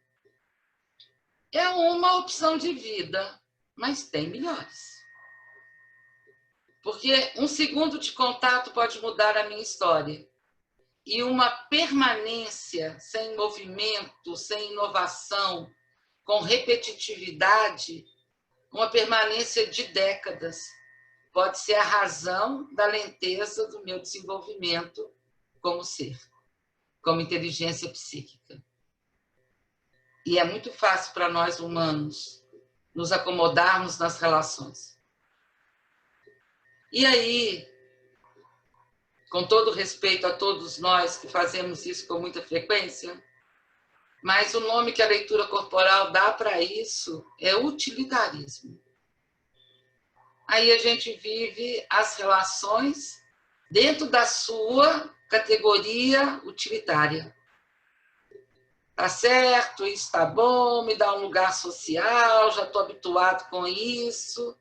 É uma opção de vida, mas tem melhores. Porque um segundo de contato pode mudar a minha história. E uma permanência sem movimento, sem inovação, com repetitividade, uma permanência de décadas, pode ser a razão da lenteza do meu desenvolvimento como ser, como inteligência psíquica. E é muito fácil para nós humanos nos acomodarmos nas relações. E aí, com todo respeito a todos nós que fazemos isso com muita frequência, mas o nome que a leitura corporal dá para isso é utilitarismo. Aí a gente vive as relações dentro da sua categoria utilitária. Tá certo, isso tá bom, me dá um lugar social, já estou habituado com isso.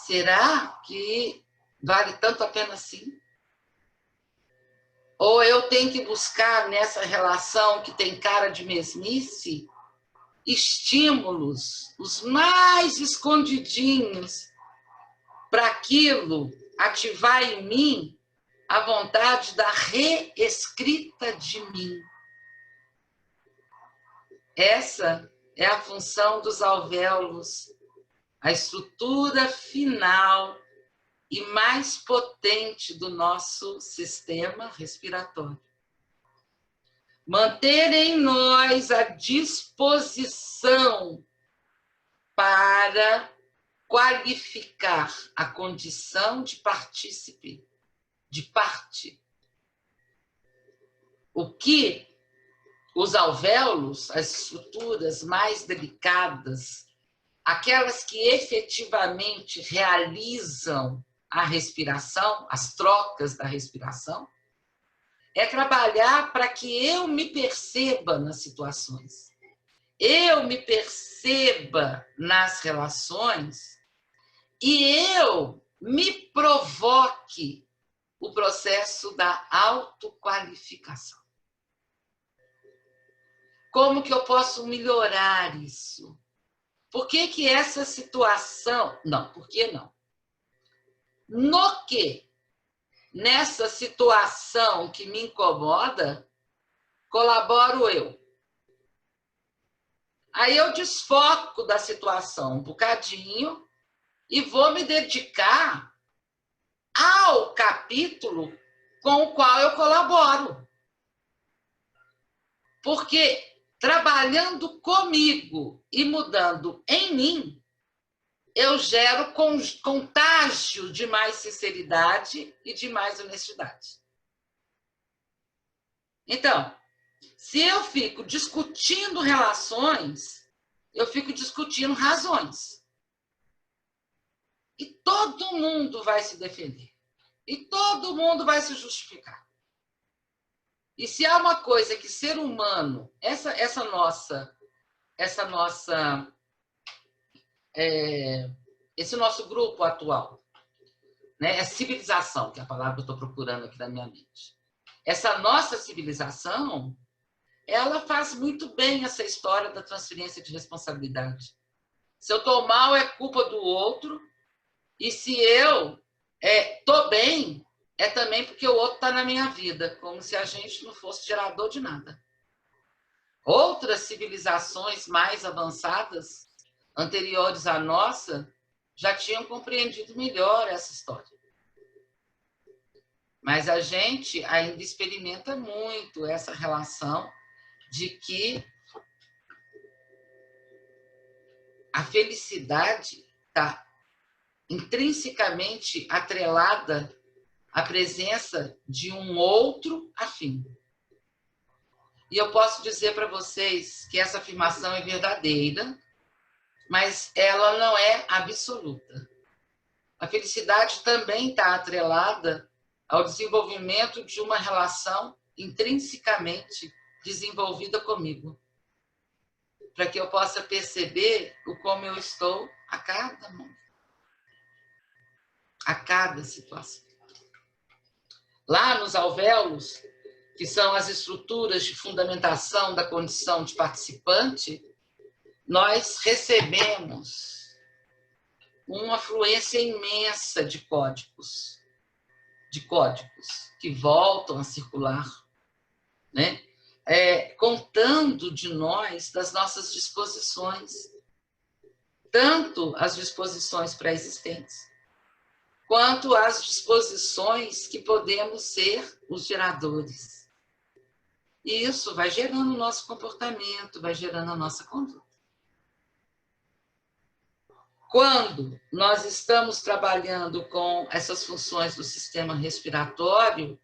Será que vale tanto a pena assim? Ou eu tenho que buscar nessa relação que tem cara de mesmice estímulos, os mais escondidinhos, para aquilo ativar em mim a vontade da reescrita de mim. Essa é a função dos alvéolos, a estrutura final e mais potente do nosso sistema respiratório. Manter em nós a disposição para qualificar a condição de partícipe, de parte. O que os alvéolos, as estruturas mais delicadas, aquelas que efetivamente realizam a respiração, as trocas da respiração, é trabalhar para que eu me perceba nas situações, eu me perceba nas relações e eu me provoque o processo da autoqualificação. Como que eu posso melhorar isso? Por que que essa situação... Não, por que não? No que? Nessa situação que me incomoda, colaboro eu. Aí eu desfoco da situação um bocadinho e vou me dedicar ao capítulo com o qual eu colaboro. Porque trabalhando comigo e mudando em mim, eu gero contágio de mais sinceridade e de mais honestidade. Então, se eu fico discutindo relações, eu fico discutindo razões. E todo mundo vai se defender. E todo mundo vai se justificar. E se há uma coisa que ser humano, esse nosso grupo atual, né? É civilização, que é a palavra que eu estou procurando aqui na minha mente. Essa nossa civilização, ela faz muito bem essa história da transferência de responsabilidade. Se eu estou mal, é culpa do outro, e se eu estou bem, é também porque o outro está na minha vida, como se a gente não fosse gerador de nada. Outras civilizações mais avançadas, anteriores à nossa, já tinham compreendido melhor essa história. Mas a gente ainda experimenta muito essa relação de que a felicidade está intrinsecamente atrelada à presença de um outro afim. E eu posso dizer para vocês que essa afirmação é verdadeira, mas ela não é absoluta. A felicidade também está atrelada ao desenvolvimento de uma relação intrinsecamente desenvolvida comigo, para que eu possa perceber o como eu estou a cada momento, a cada situação. Lá nos alvéolos, que são as estruturas de fundamentação da condição de participante, nós recebemos uma afluência imensa de códigos que voltam a circular, né? Contando de nós, das nossas disposições, tanto as disposições pré-existentes, quanto as disposições que podemos ser os geradores. E isso vai gerando o nosso comportamento, vai gerando a nossa conduta. Quando nós estamos trabalhando com essas funções do sistema respiratório,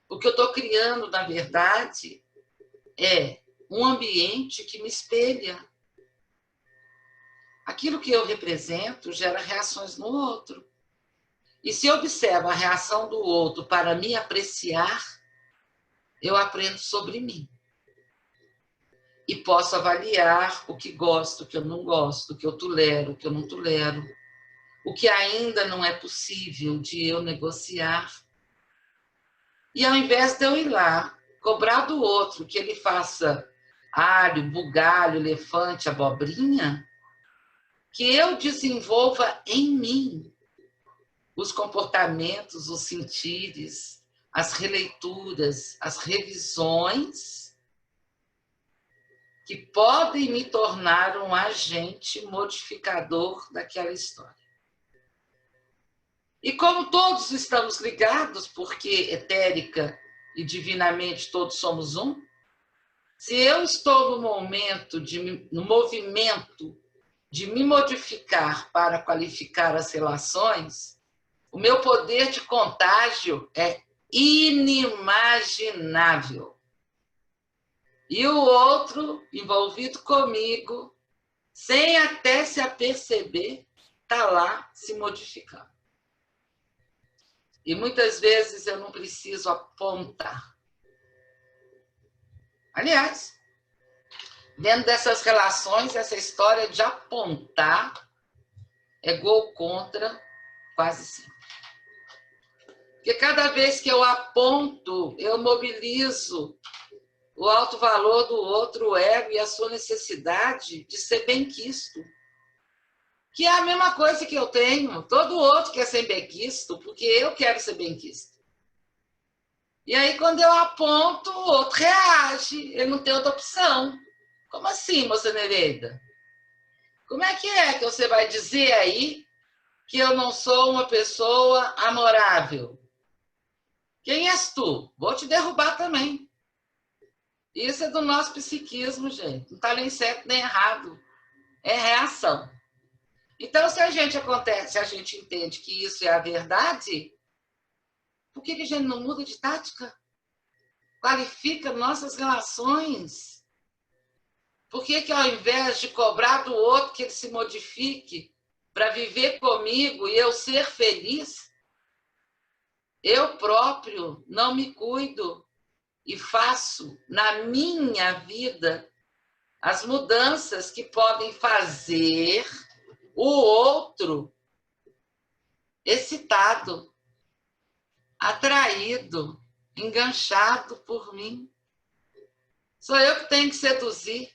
o que eu estou criando, na verdade, é um ambiente que me espelha. Aquilo que eu represento gera reações no outro. E se eu observo a reação do outro para me apreciar, eu aprendo sobre mim. E posso avaliar o que gosto, o que eu não gosto, o que eu tolero, o que eu não tolero, o que ainda não é possível de eu negociar. E ao invés de eu ir lá, cobrar do outro que ele faça alho, bugalho, elefante, abobrinha, que eu desenvolva em mim os comportamentos, os sentires, as releituras, as revisões que podem me tornar um agente modificador daquela história. E como todos estamos ligados, porque etérica e divinamente todos somos um, se eu estou no movimento de me modificar para qualificar as relações, o meu poder de contágio é inimaginável. E o outro, envolvido comigo, sem até se aperceber, está lá se modificando. E muitas vezes eu não preciso apontar. Aliás, dentro dessas relações, essa história de apontar é gol contra quase sempre. Porque cada vez que eu aponto, eu mobilizo o alto valor do outro, o ego e a sua necessidade de ser benquisto. Que é a mesma coisa que eu tenho. Todo outro quer ser benquisto, porque eu quero ser benquisto. E aí, quando eu aponto, o outro reage. Ele não tem outra opção. Como assim, moça Nereida? Como é que você vai dizer aí que eu não sou uma pessoa amorável? Quem és tu? Vou te derrubar também. Isso é do nosso psiquismo, gente. Não está nem certo nem errado. É reação. Então, se a gente entende que isso é a verdade, por que a gente não muda de tática? Qualifica nossas relações. Por que ao invés de cobrar do outro que ele se modifique para viver comigo e eu ser feliz, eu próprio não me cuido e faço na minha vida as mudanças que podem fazer o outro excitado, atraído, enganchado por mim. Sou eu que tenho que seduzir.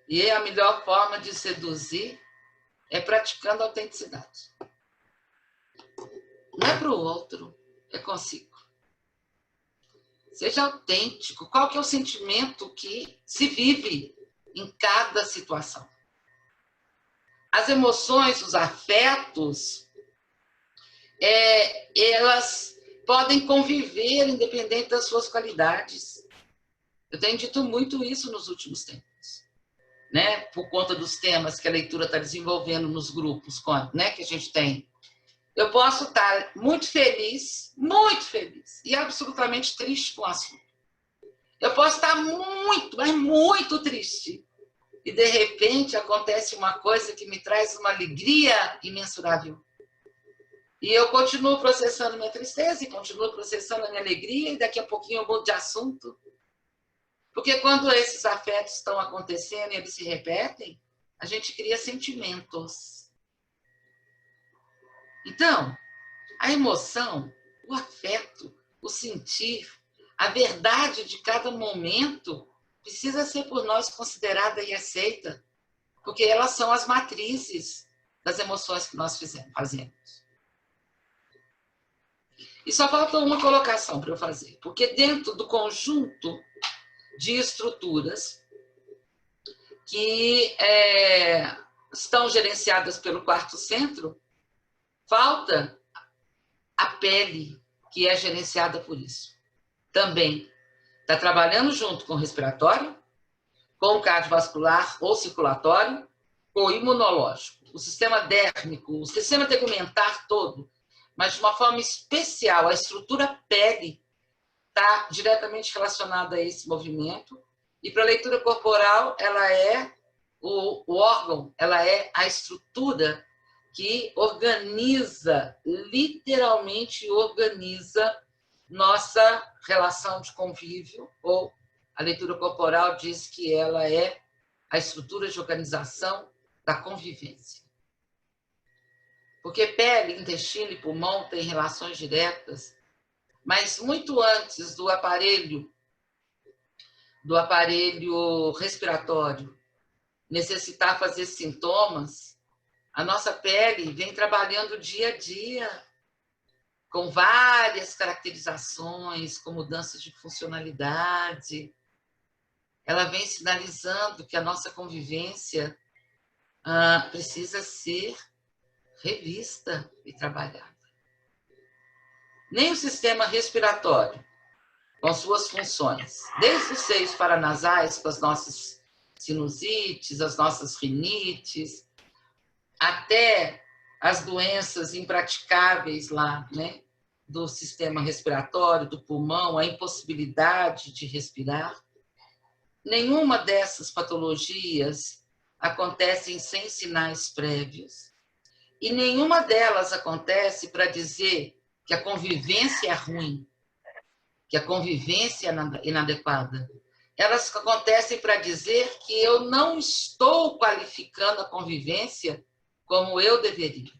E a melhor forma de seduzir é praticando a autenticidade. Não é para o outro, é consigo. Seja autêntico. Qual que é o sentimento que se vive em cada situação? As emoções, os afetos, elas podem conviver independente das suas qualidades. Eu tenho dito muito isso nos últimos tempos, né? Por conta dos temas que a leitura está desenvolvendo nos grupos, né? Que a gente tem. Eu posso estar muito feliz e absolutamente triste com o assunto. Eu posso estar muito, mas muito triste. E, de repente, acontece uma coisa que me traz uma alegria imensurável. E eu continuo processando minha tristeza, e continuo processando a minha alegria, e daqui a pouquinho eu mudo de assunto. Porque quando esses afetos estão acontecendo e eles se repetem, a gente cria sentimentos. Então, a emoção, o afeto, o sentir, a verdade de cada momento precisa ser por nós considerada e aceita, porque elas são as matrizes das emoções que nós fazemos. E só falta uma colocação para eu fazer, porque dentro do conjunto de estruturas que estão gerenciadas pelo quarto centro, falta a pele, que é gerenciada por isso. Também está trabalhando junto com o respiratório, com o cardiovascular ou circulatório, com o imunológico, o sistema dérmico, o sistema tegumentar todo, mas de uma forma especial, a estrutura pele está diretamente relacionada a esse movimento. E para a leitura corporal, ela é o órgão, ela é a estrutura que organiza, literalmente organiza nossa relação de convívio, ou a leitura corporal diz que ela é a estrutura de organização da convivência. Porque pele, intestino e pulmão têm relações diretas, mas muito antes do aparelho respiratório necessitar fazer sintomas, a nossa pele vem trabalhando dia a dia, com várias caracterizações, com mudanças de funcionalidade. Ela vem sinalizando que a nossa convivência precisa ser revista e trabalhada. Nem o sistema respiratório, com suas funções, desde os seios paranasais, com as nossas sinusites, as nossas rinites, até as doenças impraticáveis lá, né, do sistema respiratório, do pulmão, a impossibilidade de respirar. Nenhuma dessas patologias acontecem sem sinais prévios e nenhuma delas acontece para dizer que a convivência é ruim, que a convivência é inadequada. Elas acontecem para dizer que eu não estou qualificando a convivência como eu deveria.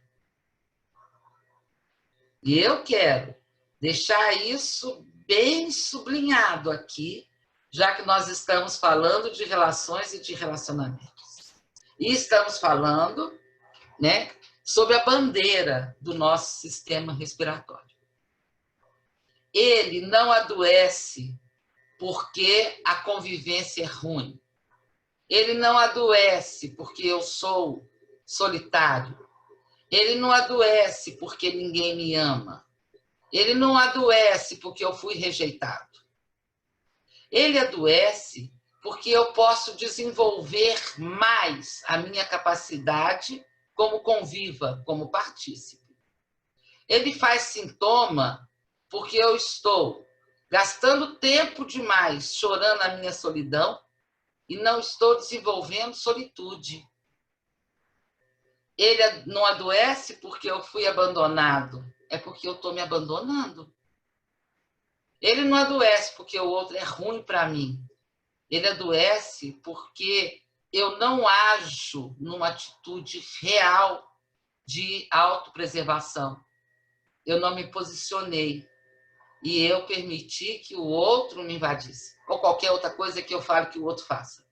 E eu quero deixar isso bem sublinhado aqui, já que nós estamos falando de relações e de relacionamentos. E estamos falando, né, sobre a bandeira do nosso sistema respiratório. Ele não adoece porque a convivência é ruim. Ele não adoece porque eu sou solitário. Ele não adoece porque ninguém me ama. Ele não adoece porque eu fui rejeitado. Ele adoece porque eu posso desenvolver mais a minha capacidade como conviva, como partícipe. Ele faz sintoma porque eu estou gastando tempo demais chorando a minha solidão e não estou desenvolvendo solitude. Ele não adoece porque eu fui abandonado, é porque eu estou me abandonando. Ele não adoece porque o outro é ruim para mim. Ele adoece porque eu não ajo numa atitude real de autopreservação. Eu não me posicionei. E eu permiti que o outro me invadisse. Ou qualquer outra coisa que eu falo que o outro faça.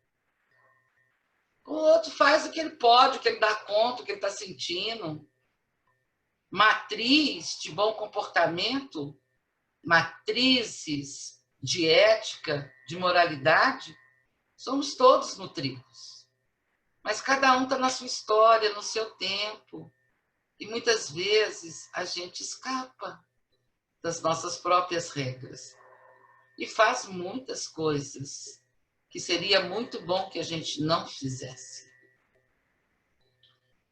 O outro faz o que ele pode, o que ele dá conta, o que ele está sentindo. Matriz de bom comportamento, matrizes de ética, de moralidade, somos todos nutridos. Mas cada um está na sua história, no seu tempo. E muitas vezes a gente escapa das nossas próprias regras e faz muitas coisas que seria muito bom que a gente não fizesse.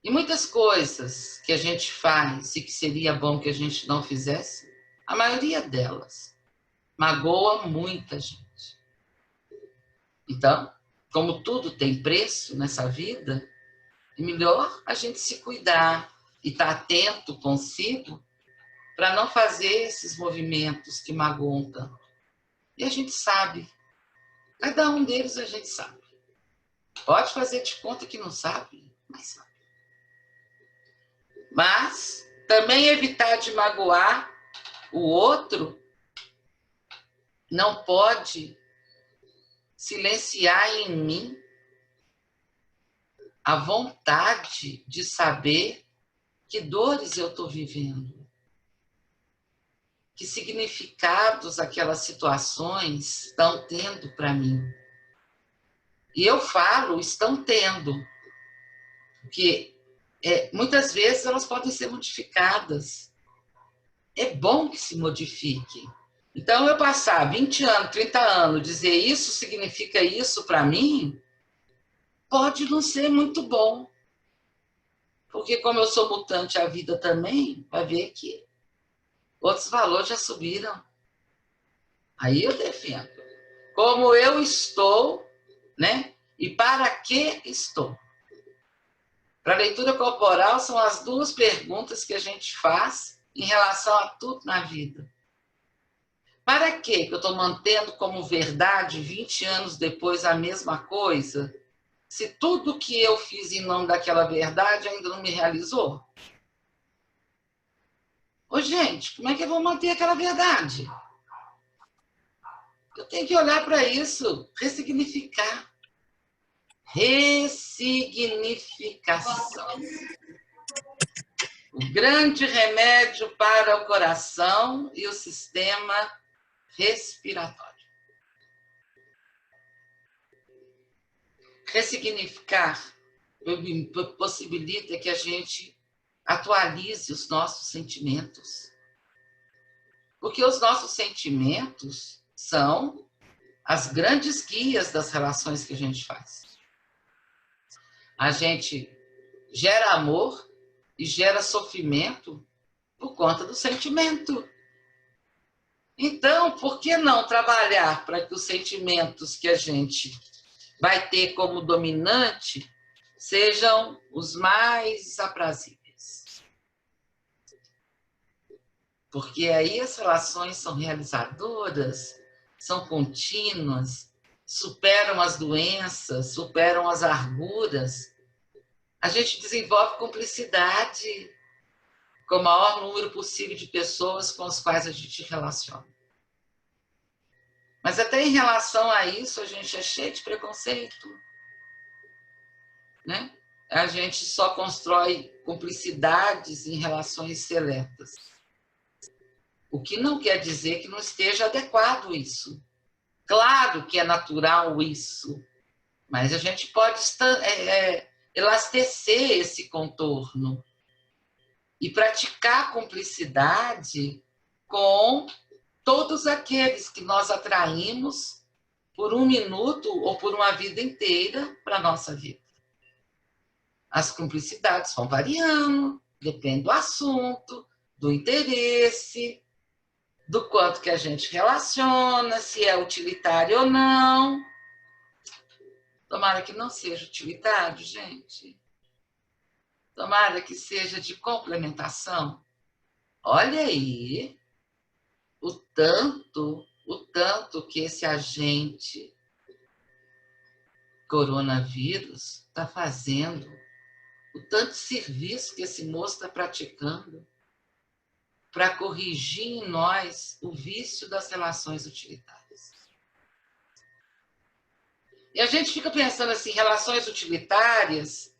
E muitas coisas que a gente faz e que seria bom que a gente não fizesse, a maioria delas magoa muita gente. Então, como tudo tem preço nessa vida, é melhor a gente se cuidar e estar atento consigo para não fazer esses movimentos que magoam tanto. E a gente sabe, cada um deles a gente sabe. Pode fazer de conta que não sabe, mas sabe. Mas também evitar de magoar o outro não pode silenciar em mim a vontade de saber que dores eu estou vivendo, que significados aquelas situações estão tendo para mim. E eu falo, estão tendo, porque muitas vezes elas podem ser modificadas. É bom que se modifique. Então, eu passar 20 anos, 30 anos, dizer isso significa isso para mim, pode não ser muito bom. Porque como eu sou mutante a vida também, vai ver que outros valores já subiram. Aí eu defendo. Como eu estou, né? E para que estou? Para a leitura corporal, são as duas perguntas que a gente faz em relação a tudo na vida. Para que eu estou mantendo como verdade 20 anos depois a mesma coisa, se tudo que eu fiz em nome daquela verdade ainda não me realizou? Ô, gente, como é que eu vou manter aquela verdade? Eu tenho que olhar para isso, ressignificar. Ressignificação. O grande remédio para o coração e o sistema respiratório. Ressignificar possibilita que a gente atualize os nossos sentimentos. Porque os nossos sentimentos são as grandes guias das relações que a gente faz. A gente gera amor e gera sofrimento por conta do sentimento. Então, por que não trabalhar para que os sentimentos que a gente vai ter como dominante sejam os mais aprazíveis? Porque aí as relações são realizadoras, são contínuas, superam as doenças, superam as arguras. A gente desenvolve cumplicidade com o maior número possível de pessoas com as quais a gente relaciona. Mas até em relação a isso, a gente é cheio de preconceito, né? A gente só constrói cumplicidades em relações seletas. O que não quer dizer que não esteja adequado isso. Claro que é natural isso, mas a gente pode elastecer esse contorno e praticar cumplicidade com todos aqueles que nós atraímos por um minuto ou por uma vida inteira para a nossa vida. As cumplicidades vão variando, depende do assunto, do interesse, do quanto que a gente relaciona, se é utilitário ou não. Tomara que não seja utilitário, gente. Tomara que seja de complementação. Olha aí o tanto que esse agente coronavírus está fazendo, o tanto serviço que esse moço está praticando para corrigir em nós o vício das relações utilitárias. E a gente fica pensando assim, relações utilitárias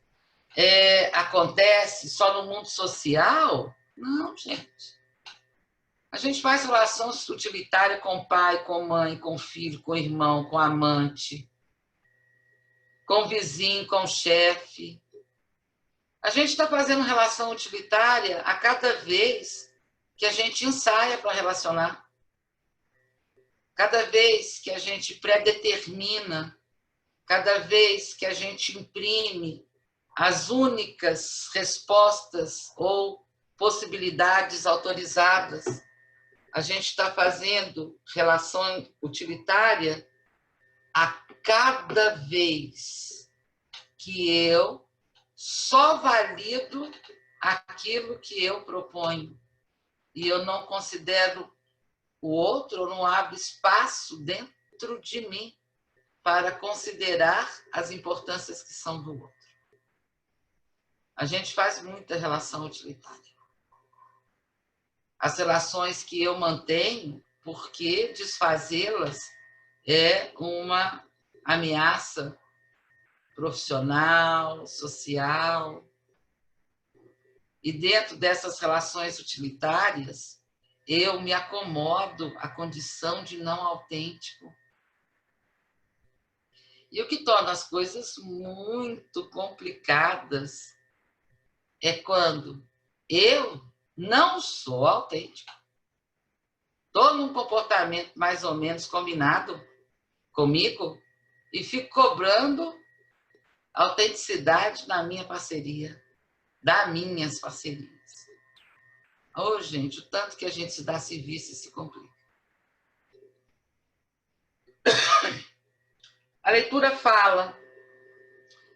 acontece só no mundo social? Não, gente. A gente faz relações utilitárias com o pai, com a mãe, com o filho, com o irmão, com o amante, com o vizinho, com o chefe. A gente está fazendo relação utilitária a cada vez que a gente ensaia para relacionar. Cada vez que a gente predetermina, cada vez que a gente imprime as únicas respostas ou possibilidades autorizadas, a gente está fazendo relação utilitária a cada vez que eu só valido aquilo que eu proponho e eu não considero o outro, eu não abro espaço dentro de mim para considerar as importâncias que são do outro. A gente faz muita relação utilitária. As relações que eu mantenho, porque desfazê-las é uma ameaça profissional, social. E dentro dessas relações utilitárias, eu me acomodo à condição de não autêntico. E o que torna as coisas muito complicadas é quando eu não sou autêntico. Estou num comportamento mais ou menos combinado comigo e fico cobrando autenticidade na minha parceria, das minhas parcerias. Oh, gente, o tanto que a gente se dá serviço e se complica. A leitura fala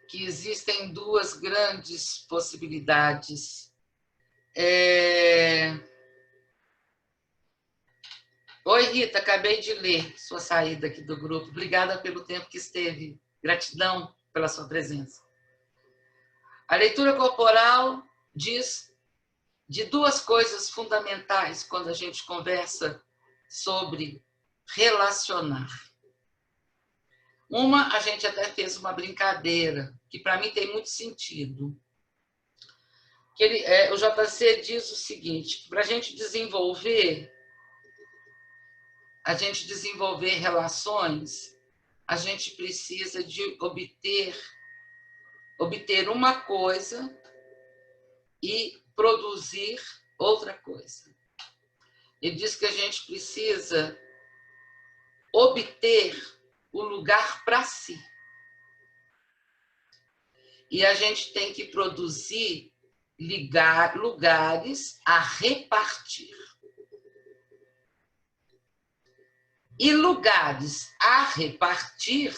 que existem duas grandes possibilidades. Oi, Rita, acabei de ler sua saída aqui do grupo. Obrigada pelo tempo que esteve. Gratidão pela sua presença. A leitura corporal diz de duas coisas fundamentais quando a gente conversa sobre relacionar. Uma, a gente até fez uma brincadeira, que para mim tem muito sentido. O JC diz o seguinte, para a gente desenvolver relações, a gente precisa de obter uma coisa e produzir outra coisa. Ele diz que a gente precisa obter o lugar para si. E a gente tem que produzir lugares a repartir. E lugares a repartir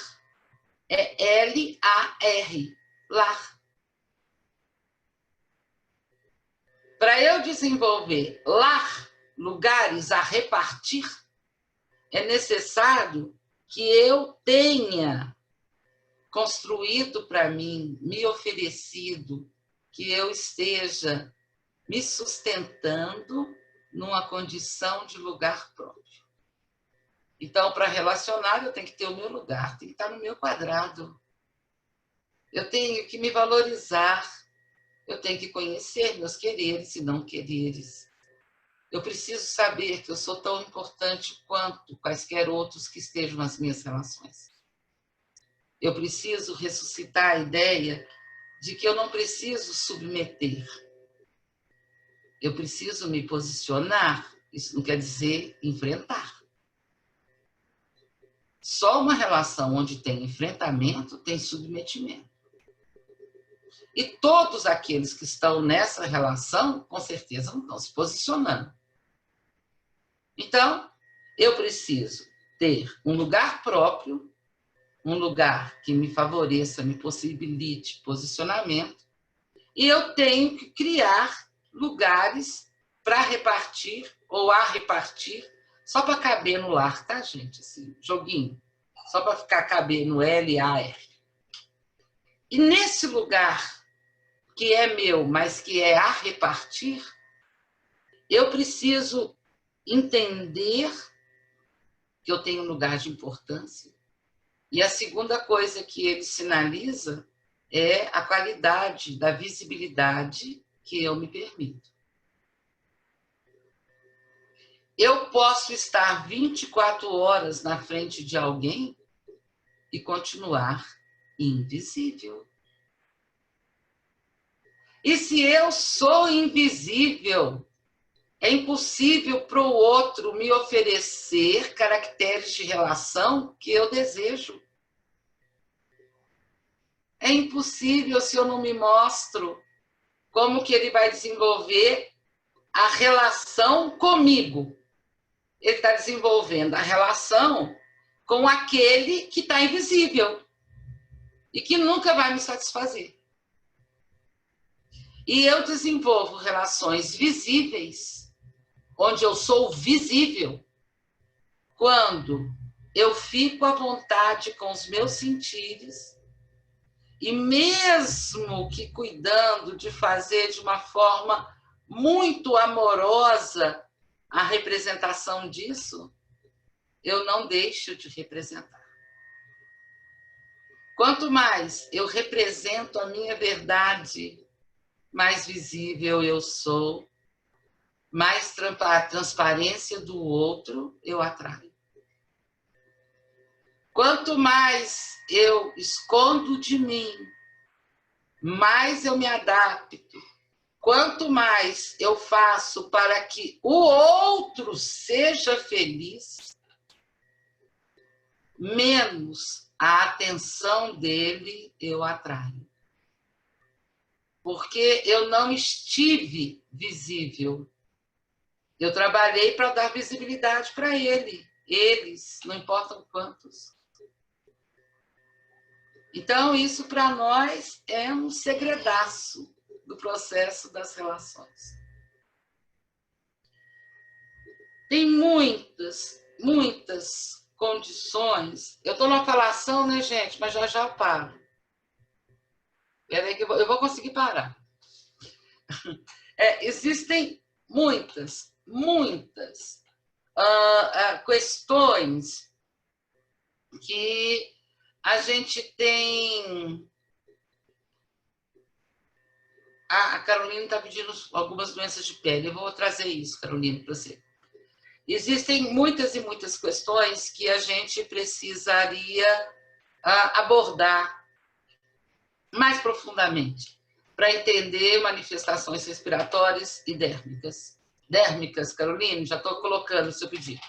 é L-A-R, lar. Para eu desenvolver lar, lugares a repartir, é necessário que eu tenha construído para mim, me oferecido, que eu esteja me sustentando numa condição de lugar próprio. Então, para relacionar, eu tenho que ter o meu lugar, tem que estar no meu quadrado. Eu tenho que me valorizar, eu tenho que conhecer meus quereres e não quereres. Eu preciso saber que eu sou tão importante quanto quaisquer outros que estejam nas minhas relações. Eu preciso ressuscitar a ideia de que eu não preciso submeter. Eu preciso me posicionar. Isso não quer dizer enfrentar. Só uma relação onde tem enfrentamento tem submetimento. E todos aqueles que estão nessa relação, com certeza, não estão se posicionando. Então, eu preciso ter um lugar próprio, um lugar que me favoreça, me possibilite posicionamento, e eu tenho que criar lugares para repartir ou a repartir, só para caber no lar, tá, gente? Assim, joguinho. Só para ficar caber no L-A-R. E nesse lugar que é meu, mas que é a repartir, eu preciso entender que eu tenho um lugar de importância. E a segunda coisa que ele sinaliza é a qualidade da visibilidade que eu me permito. Eu posso estar 24 horas na frente de alguém e continuar invisível. E se eu sou invisível, é impossível para o outro me oferecer caracteres de relação que eu desejo. É impossível se eu não me mostro como que ele vai desenvolver a relação comigo. Ele está desenvolvendo a relação com aquele que está invisível e que nunca vai me satisfazer. E eu desenvolvo relações visíveis, onde eu sou visível, quando eu fico à vontade com os meus sentires e mesmo que cuidando de fazer de uma forma muito amorosa a representação disso, eu não deixo de representar. Quanto mais eu represento a minha verdade, mais visível eu sou, mais transparência do outro eu atraio. Quanto mais eu escondo de mim, mais eu me adapto. Quanto mais eu faço para que o outro seja feliz, menos a atenção dele eu atraio. Porque eu não estive visível. Eu trabalhei para dar visibilidade para ele. Eles, não importam quantos. Então, isso para nós é um segredaço do processo das relações. Tem muitas condições. Eu estou numa falação, né, gente? Mas já eu paro. Espera aí que eu vou conseguir parar. Existem muitas questões que a gente tem. A Carolina está pedindo algumas doenças de pele. Eu vou trazer isso, Carolina, para você. Existem muitas questões que a gente precisaria abordar mais profundamente para entender manifestações respiratórias e dérmicas. Dérmicas, Carolina, já estou colocando o seu pedido.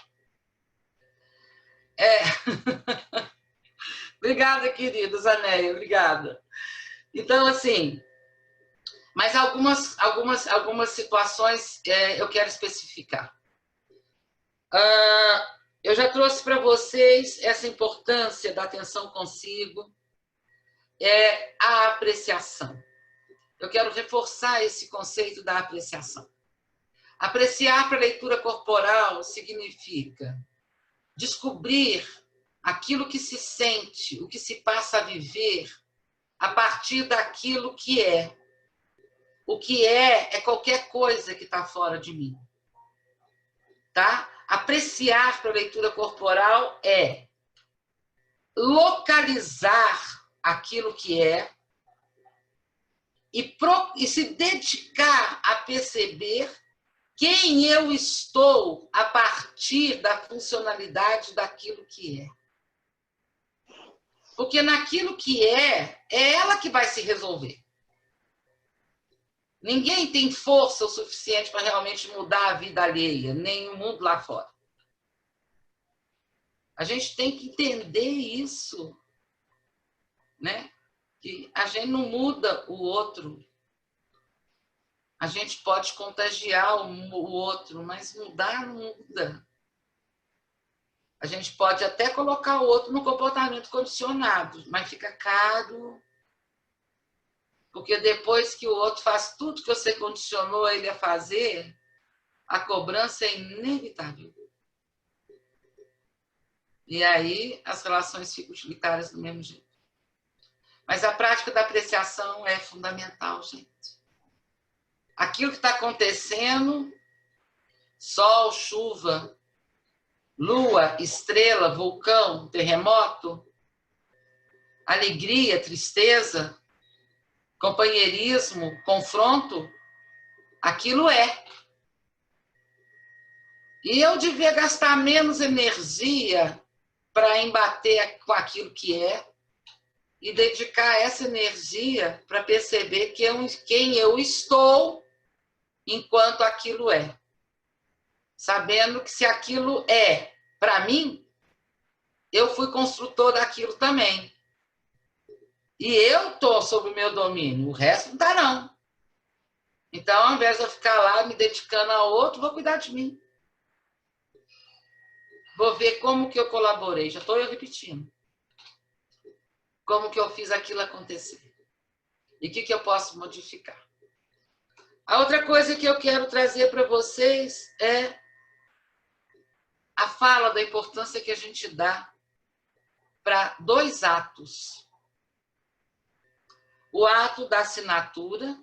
Obrigada, queridos, Anéia, obrigada. Então, assim, mas algumas situações eu quero especificar. Eu já trouxe para vocês essa importância da atenção consigo, a apreciação. Eu quero reforçar esse conceito da apreciação. Apreciar para a leitura corporal significa descobrir aquilo que se sente, o que se passa a viver a partir daquilo que é. O que é qualquer coisa que está fora de mim. Tá? Apreciar para a leitura corporal é localizar aquilo que é e se dedicar a perceber quem eu estou a partir da funcionalidade daquilo que é. Porque naquilo que é ela que vai se resolver. Ninguém tem força o suficiente para realmente mudar a vida alheia, nem o mundo lá fora. A gente tem que entender isso, né? Que a gente não muda o outro. A gente pode contagiar o outro, mas mudar não muda. A gente pode até colocar o outro no comportamento condicionado, mas fica caro. Porque depois que o outro faz tudo que você condicionou ele a fazer, a cobrança é inevitável. E aí as relações ficam utilitárias do mesmo jeito. Mas a prática da apreciação é fundamental, gente. Aquilo que está acontecendo, sol, chuva, lua, estrela, vulcão, terremoto, alegria, tristeza, companheirismo, confronto, aquilo é. E eu devia gastar menos energia para embater com aquilo que é e dedicar essa energia para perceber quem eu estou enquanto aquilo é. Sabendo que se aquilo é para mim, eu fui construtor daquilo também. E eu estou sob o meu domínio, o resto não está, não. Então, ao invés de eu ficar lá me dedicando ao outro, vou cuidar de mim. Vou ver como que eu colaborei. Já estou eu repetindo. Como que eu fiz aquilo acontecer. E o que eu posso modificar. A outra coisa que eu quero trazer para vocês é a fala da importância que a gente dá para 2 atos. O ato da assinatura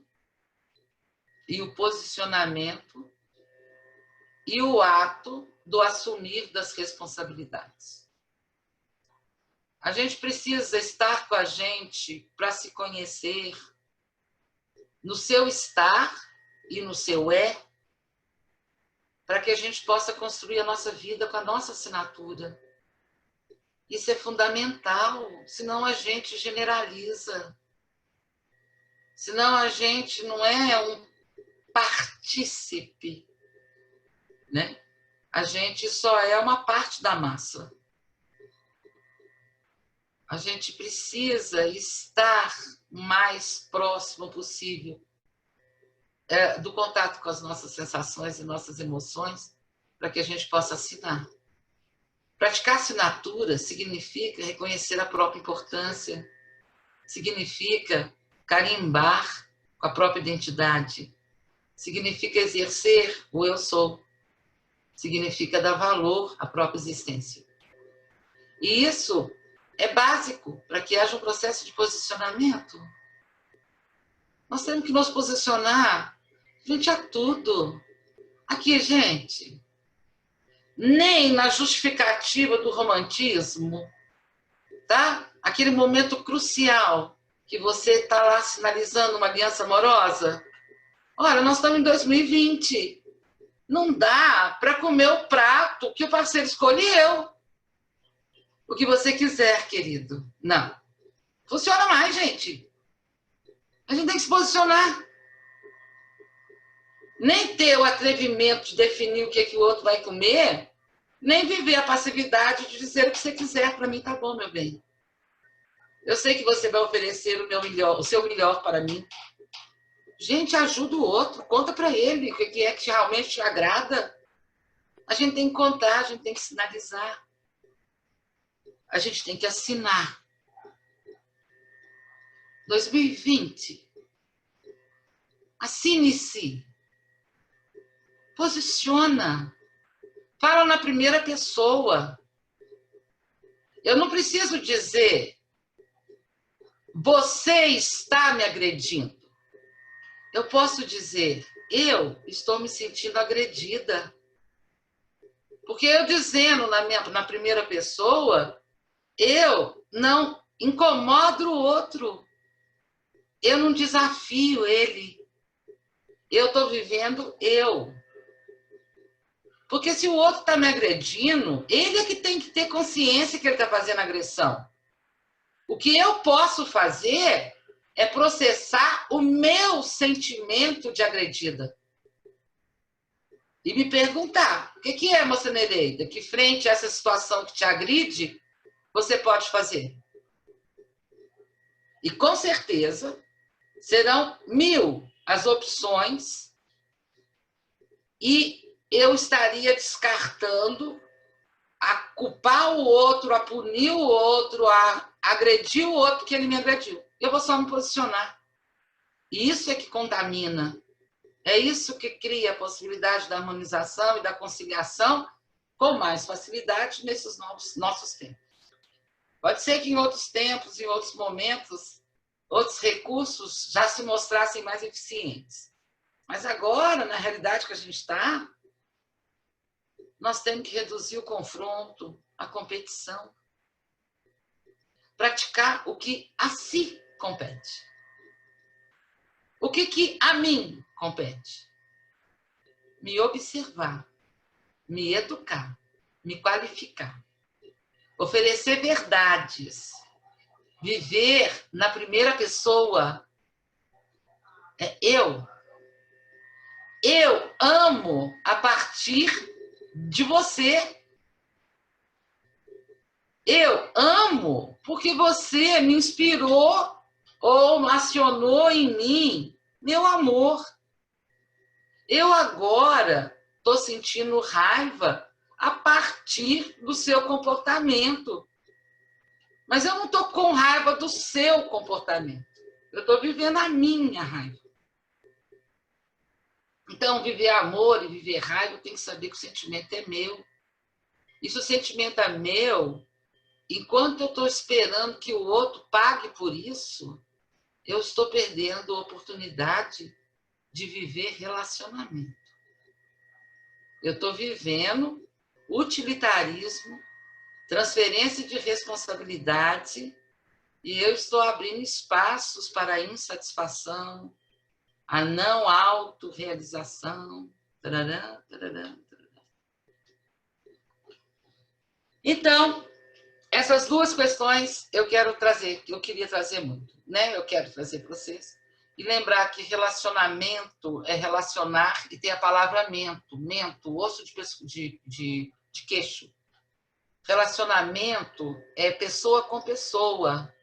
e o posicionamento e o ato do assumir das responsabilidades. A gente precisa estar com a gente para se conhecer no seu estar e no seu para que a gente possa construir a nossa vida com a nossa assinatura. Isso é fundamental, senão a gente generaliza. Senão a gente não é um partícipe, né? A gente só é uma parte da massa. A gente precisa estar o mais próximo possível do contato com as nossas sensações e nossas emoções, para que a gente possa assinar. Praticar assinatura significa reconhecer a própria importância, significa carimbar com a própria identidade, significa exercer o eu sou, significa dar valor à própria existência. E isso é básico para que haja um processo de posicionamento. Nós temos que nos posicionar frente a tudo. Aqui, gente, nem na justificativa do romantismo, tá? Aquele momento crucial que você está lá sinalizando uma aliança amorosa. Olha, nós estamos em 2020. Não dá para comer o prato que o parceiro escolheu. O que você quiser, querido. Não. Funciona mais, gente. A gente tem que se posicionar. Nem ter o atrevimento de definir o que o outro vai comer, nem viver a passividade de dizer o que você quiser. Para mim, tá bom, meu bem. Eu sei que você vai oferecer o seu melhor para mim. Gente, ajuda o outro. Conta para ele o que é que realmente te agrada. A gente tem que contar, a gente tem que sinalizar. A gente tem que assinar. 2020. Assine-se. Posiciona. Fala na primeira pessoa. Eu não preciso dizer você está me agredindo. Eu posso dizer eu estou me sentindo agredida. Porque eu dizendo na primeira pessoa, eu não incomodo o outro. Eu não desafio ele. Eu estou vivendo eu. Porque se o outro está me agredindo, ele é que tem que ter consciência que ele está fazendo agressão. O que eu posso fazer é processar o meu sentimento de agredida. E me perguntar, o que é, moça Nereida, que frente a essa situação que te agride, você pode fazer? E com certeza serão 1000 as opções e eu estaria descartando a culpar o outro, a punir o outro, a agredir o outro porque ele me agrediu. Eu vou só me posicionar. E isso é que contamina. É isso que cria a possibilidade da harmonização e da conciliação com mais facilidade nesses nossos tempos. Pode ser que em outros tempos, em outros momentos, outros recursos já se mostrassem mais eficientes. Mas agora, na realidade que a gente está, nós temos que reduzir o confronto, a competição. Praticar o que a si compete. O que a mim compete? Me observar, me educar, me qualificar, oferecer verdades, viver na primeira pessoa. Eu amo a partir de você. Eu amo porque você me inspirou ou acionou em mim meu amor. Eu agora estou sentindo raiva a partir do seu comportamento. Mas eu não estou com raiva do seu comportamento. Eu estou vivendo a minha raiva. Então, viver amor e viver raiva, eu tenho que saber que o sentimento é meu. E se o sentimento é meu, enquanto eu estou esperando que o outro pague por isso, eu estou perdendo a oportunidade de viver relacionamento. Eu estou vivendo utilitarismo, transferência de responsabilidade, e eu estou abrindo espaços para a insatisfação, a não autorrealização. Tarará, tarará, tarará. Então, essas duas questões eu quero trazer, que eu queria trazer muito, né? Eu quero trazer para vocês. E lembrar que relacionamento é relacionar, e tem a palavra mento, osso de queixo. Relacionamento é pessoa com pessoa.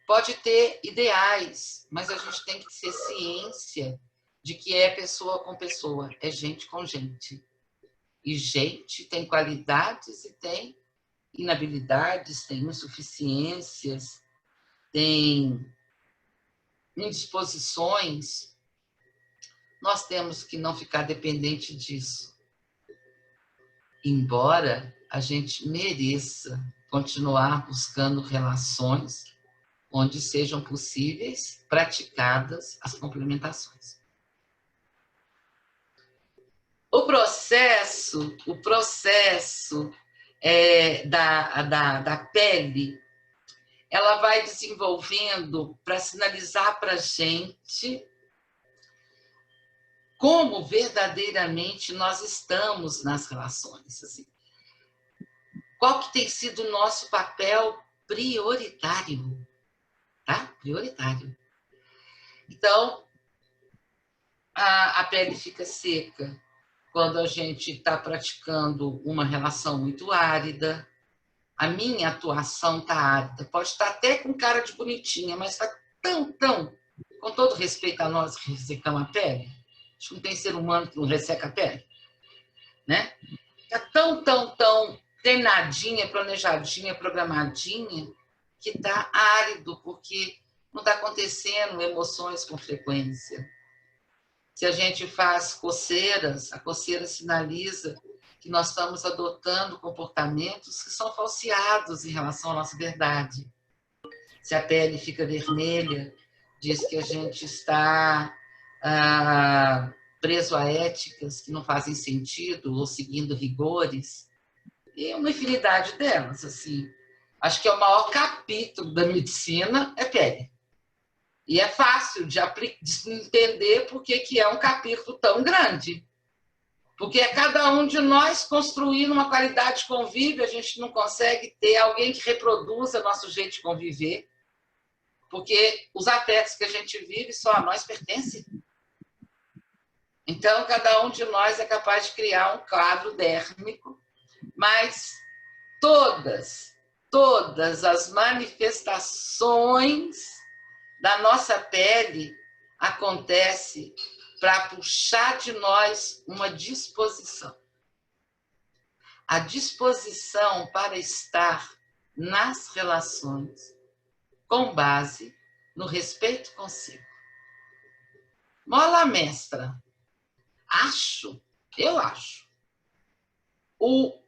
Pode ter ideais, mas a gente tem que ter ciência de que é pessoa com pessoa, é gente com gente. E gente tem qualidades e tem inabilidades, tem insuficiências, tem indisposições. Nós temos que não ficar dependente disso. Embora a gente mereça continuar buscando relações onde sejam possíveis, praticadas as complementações. O processo da pele, ela vai desenvolvendo para sinalizar para a gente como verdadeiramente nós estamos nas relações. Assim. Qual que tem sido o nosso papel prioritário? Tá? Prioritário. Então, a pele fica seca quando a gente está praticando uma relação muito árida. A minha atuação está árida. Pode estar até com cara de bonitinha, mas está tão, com todo respeito a nós que ressecamos a pele, acho que não tem ser humano que não resseca a pele, né? Está tão treinadinha, planejadinha, programadinha, que está árido, porque não está acontecendo emoções com frequência. Se a gente faz coceiras, a coceira sinaliza que nós estamos adotando comportamentos que são falseados em relação à nossa verdade. Se a pele fica vermelha, diz que a gente está preso a éticas que não fazem sentido ou seguindo rigores. E uma infinidade delas. Assim. Acho que é o maior capítulo da medicina é pele. E é fácil de entender por que é um capítulo tão grande. Porque é cada um de nós construindo uma qualidade de convívio, a gente não consegue ter alguém que reproduza nosso jeito de conviver, porque os afetos que a gente vive só a nós pertencem. Então, cada um de nós é capaz de criar um quadro dérmico, mas todas as manifestações da nossa pele acontece para puxar de nós uma disposição. A disposição para estar nas relações com base no respeito consigo. Mola mestra, eu acho, o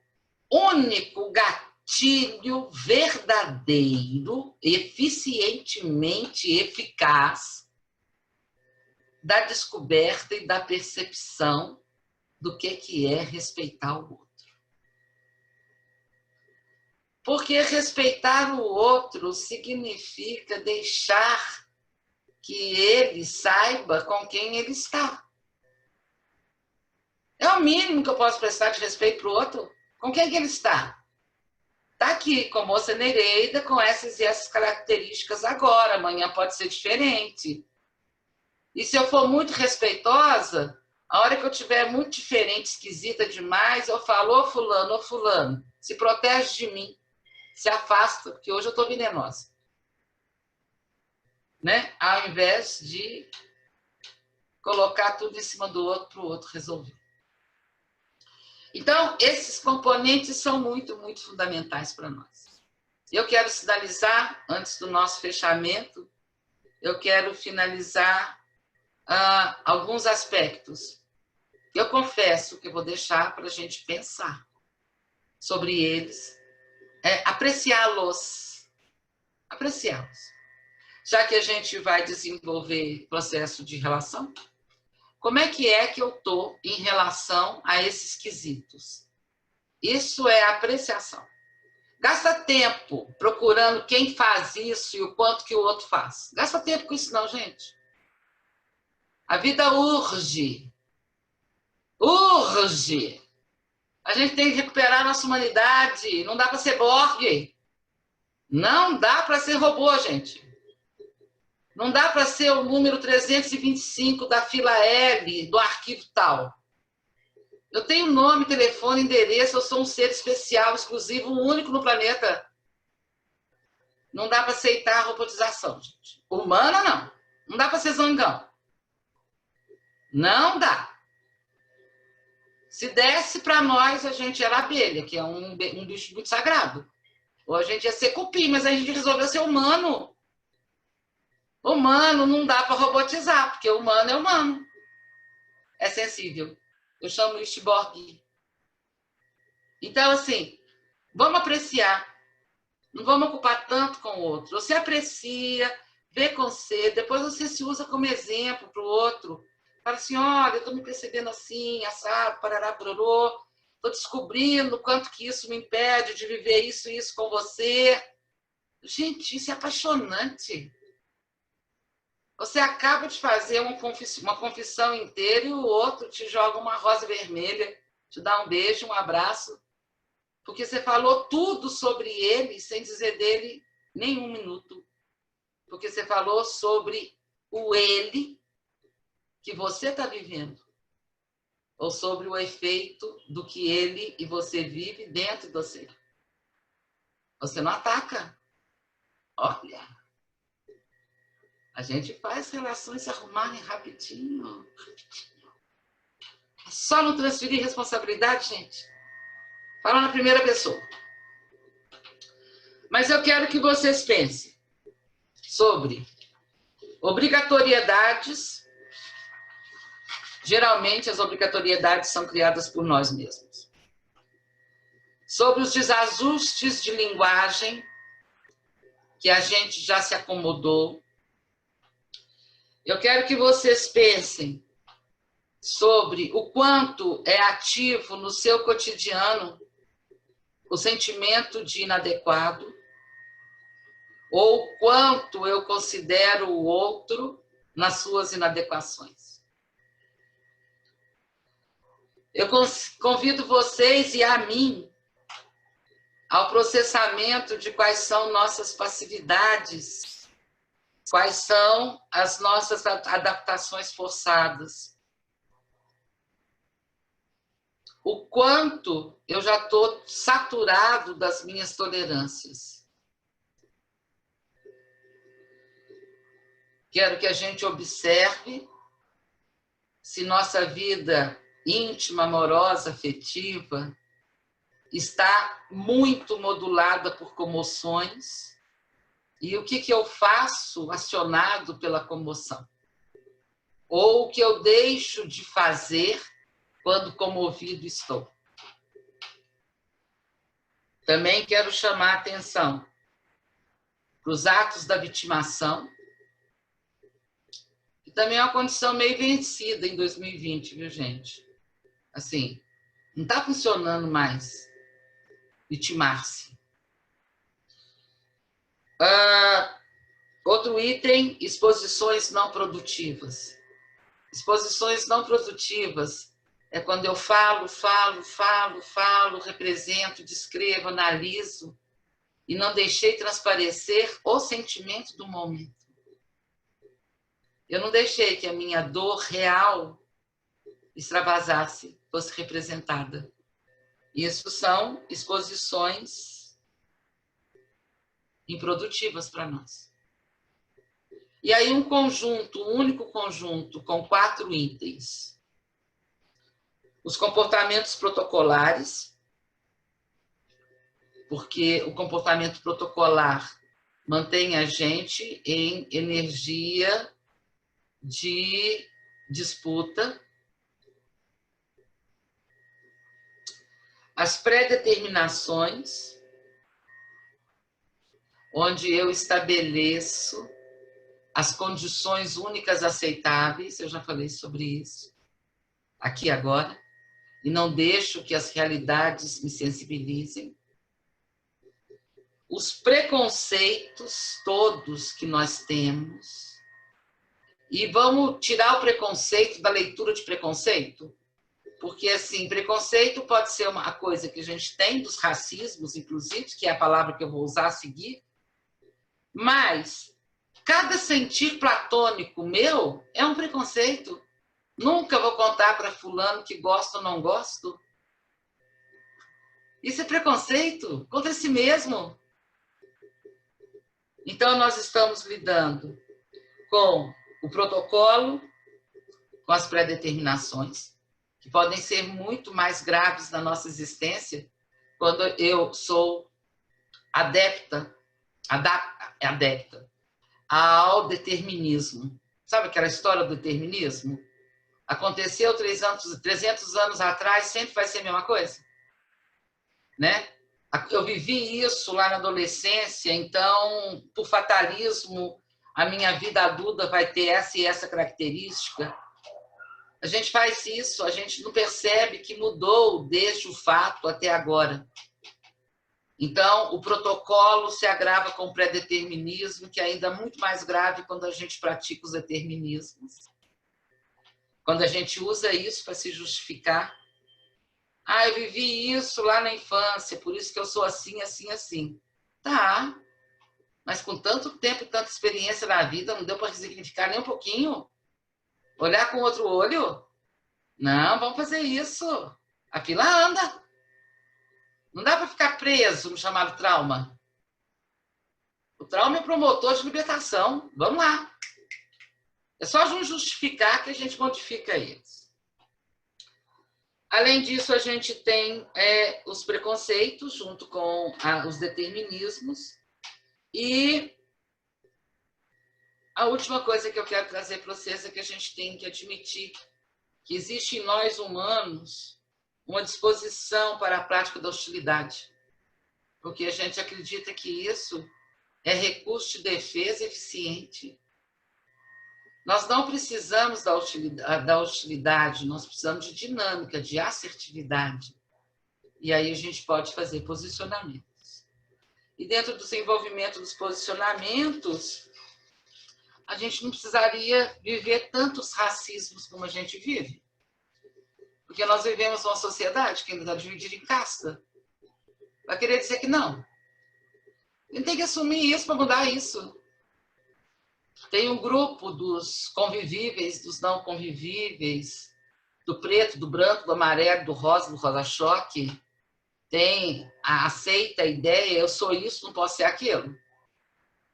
único gatilho verdadeiro, eficientemente eficaz da descoberta e da percepção do que é respeitar o outro. Porque respeitar o outro significa deixar que ele saiba com quem ele está. É o mínimo que eu posso prestar de respeito para o outro. Com quem que ele está? Está aqui com a moça Nereida, com essas e essas características agora. Amanhã pode ser diferente. E se eu for muito respeitosa, a hora que eu estiver muito diferente, esquisita demais, eu falo, ô fulano, se protege de mim. Se afasta, porque hoje eu estou venenosa. Né? Ao invés de colocar tudo em cima do outro para o outro resolver. Então, esses componentes são muito, muito fundamentais para nós. Eu quero sinalizar, antes do nosso fechamento, eu quero finalizar alguns aspectos. Eu confesso que eu vou deixar para a gente pensar sobre eles, apreciá-los. Já que a gente vai desenvolver processo de relação, como é que eu estou em relação a esses quesitos? Isso é apreciação. Gasta tempo procurando quem faz isso e o quanto que o outro faz. Gasta tempo com isso não, gente. A vida urge. Urge. A gente tem que recuperar a nossa humanidade. Não dá para ser Borg. Não dá para ser robô, gente. Não dá para ser o número 325 da fila L, do arquivo tal. Eu tenho nome, telefone, endereço, eu sou um ser especial, exclusivo, único no planeta. Não dá para aceitar a robotização, gente. Humana, não. Não dá para ser zangão. Não dá. Se desse para nós, a gente era abelha, que é um bicho muito sagrado. Ou a gente ia ser cupim, mas a gente resolveu ser humano. Humano não dá para robotizar, porque humano é humano. É sensível. Eu chamo isso de Borg. Então, assim, vamos apreciar. Não vamos ocupar tanto com o outro. Você aprecia, vê conselho, depois você se usa como exemplo para o outro. Fala assim, olha, eu estou me percebendo assim, assado, parará, pororô. Estou descobrindo o quanto que isso me impede de viver isso e isso com você. Gente, isso é apaixonante. Você acaba de fazer uma confissão inteira e o outro te joga uma rosa vermelha, te dá um beijo, um abraço, porque você falou tudo sobre ele sem dizer dele nem um minuto. Porque você falou sobre o ele que você está vivendo, ou sobre o efeito do que ele e você vive dentro de você. Você não ataca. Olha, a gente faz relações se arrumarem rapidinho. É só não transferir responsabilidade, gente. Fala na primeira pessoa. Mas eu quero que vocês pensem sobre obrigatoriedades. Geralmente, as obrigatoriedades são criadas por nós mesmos. Sobre os desajustes de linguagem que a gente já se acomodou. Eu quero que vocês pensem sobre o quanto é ativo no seu cotidiano o sentimento de inadequado, ou quanto eu considero o outro nas suas inadequações. Eu convido vocês e a mim ao processamento de quais são nossas passividades, quais são as nossas adaptações forçadas. O quanto eu já estou saturado das minhas tolerâncias. Quero que a gente observe se nossa vida íntima, amorosa, afetiva, está muito modulada por comoções. E o que eu faço acionado pela comoção? Ou o que eu deixo de fazer quando comovido estou? Também quero chamar a atenção para os atos da vitimação, que também é uma condição meio vencida em 2020, viu, gente? Assim, não está funcionando mais vitimar-se. Outro item, exposições não produtivas. Exposições não produtivas é quando eu falo, represento, descrevo, analiso e não deixei transparecer o sentimento do momento. Eu não deixei que a minha dor real extravasasse, fosse representada. Isso são exposições improdutivas para nós. E aí um conjunto, um único conjunto com 4 itens. Os comportamentos protocolares, porque o comportamento protocolar mantém a gente em energia de disputa. As pré-determinações, onde eu estabeleço as condições únicas aceitáveis, eu já falei sobre isso, aqui agora, e não deixo que as realidades me sensibilizem. Os preconceitos todos que nós temos, e vamos tirar o preconceito da leitura de preconceito, porque, assim, preconceito pode ser uma coisa que a gente tem dos racismos, inclusive, que é a palavra que eu vou usar a seguir, mas cada sentir platônico meu é um preconceito. Nunca vou contar para fulano que gosto ou não gosto. Isso é preconceito contra si mesmo. Então, nós estamos lidando com o protocolo, com as pré-determinações, que podem ser muito mais graves na nossa existência quando eu sou adepta ao determinismo. Sabe aquela história do determinismo? Aconteceu 300 anos atrás, sempre vai ser a mesma coisa? Né? Eu vivi isso lá na adolescência, então, por fatalismo, a minha vida adulta vai ter essa e essa característica. A gente faz isso, a gente não percebe que mudou desde o fato até agora. Então, o protocolo se agrava com o pré-determinismo, que é ainda muito mais grave quando a gente pratica os determinismos. Quando a gente usa isso para se justificar. Ah, eu vivi isso lá na infância, por isso que eu sou assim, assim, assim. Tá, mas com tanto tempo e tanta experiência na vida, não deu para ressignificar nem um pouquinho? Olhar com outro olho? Não, vamos fazer isso. A fila anda. Não dá para ficar preso no chamado trauma. O trauma é promotor de libertação. Vamos lá. É só justificar que a gente modifica eles. Além disso, a gente tem os preconceitos, junto com os determinismos. E a última coisa que eu quero trazer para vocês é que a gente tem que admitir que existe em nós humanos uma disposição para a prática da hostilidade, porque a gente acredita que isso é recurso de defesa eficiente. Nós não precisamos da hostilidade, nós precisamos de dinâmica, de assertividade. E aí a gente pode fazer posicionamentos. E dentro do desenvolvimento dos posicionamentos, a gente não precisaria viver tantos racismos como a gente vive. Porque nós vivemos uma sociedade que ainda está dividida em casta. Vai querer dizer que não. A gente tem que assumir isso para mudar isso. Tem um grupo dos convivíveis, dos não convivíveis, do preto, do branco, do amarelo, do rosa-choque. Tem aceita a ideia, eu sou isso, não posso ser aquilo.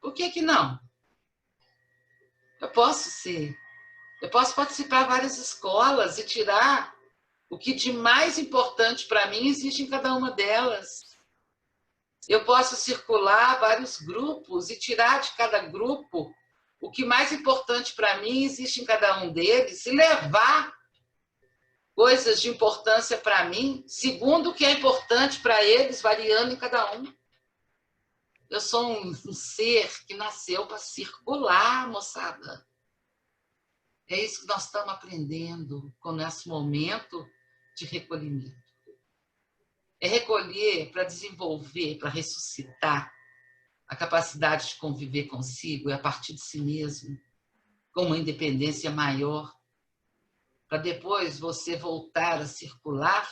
Por que que não? Eu posso ser. Eu posso participar de várias escolas e tirar o que de mais importante para mim existe em cada uma delas. Eu posso circular vários grupos e tirar de cada grupo o que mais importante para mim existe em cada um deles e levar coisas de importância para mim, segundo o que é importante para eles, variando em cada um. Eu sou um ser que nasceu para circular, moçada. É isso que nós estamos aprendendo com esse momento de recolhimento. É recolher para desenvolver, para ressuscitar a capacidade de conviver consigo e a partir de si mesmo, com uma independência maior, para depois você voltar a circular,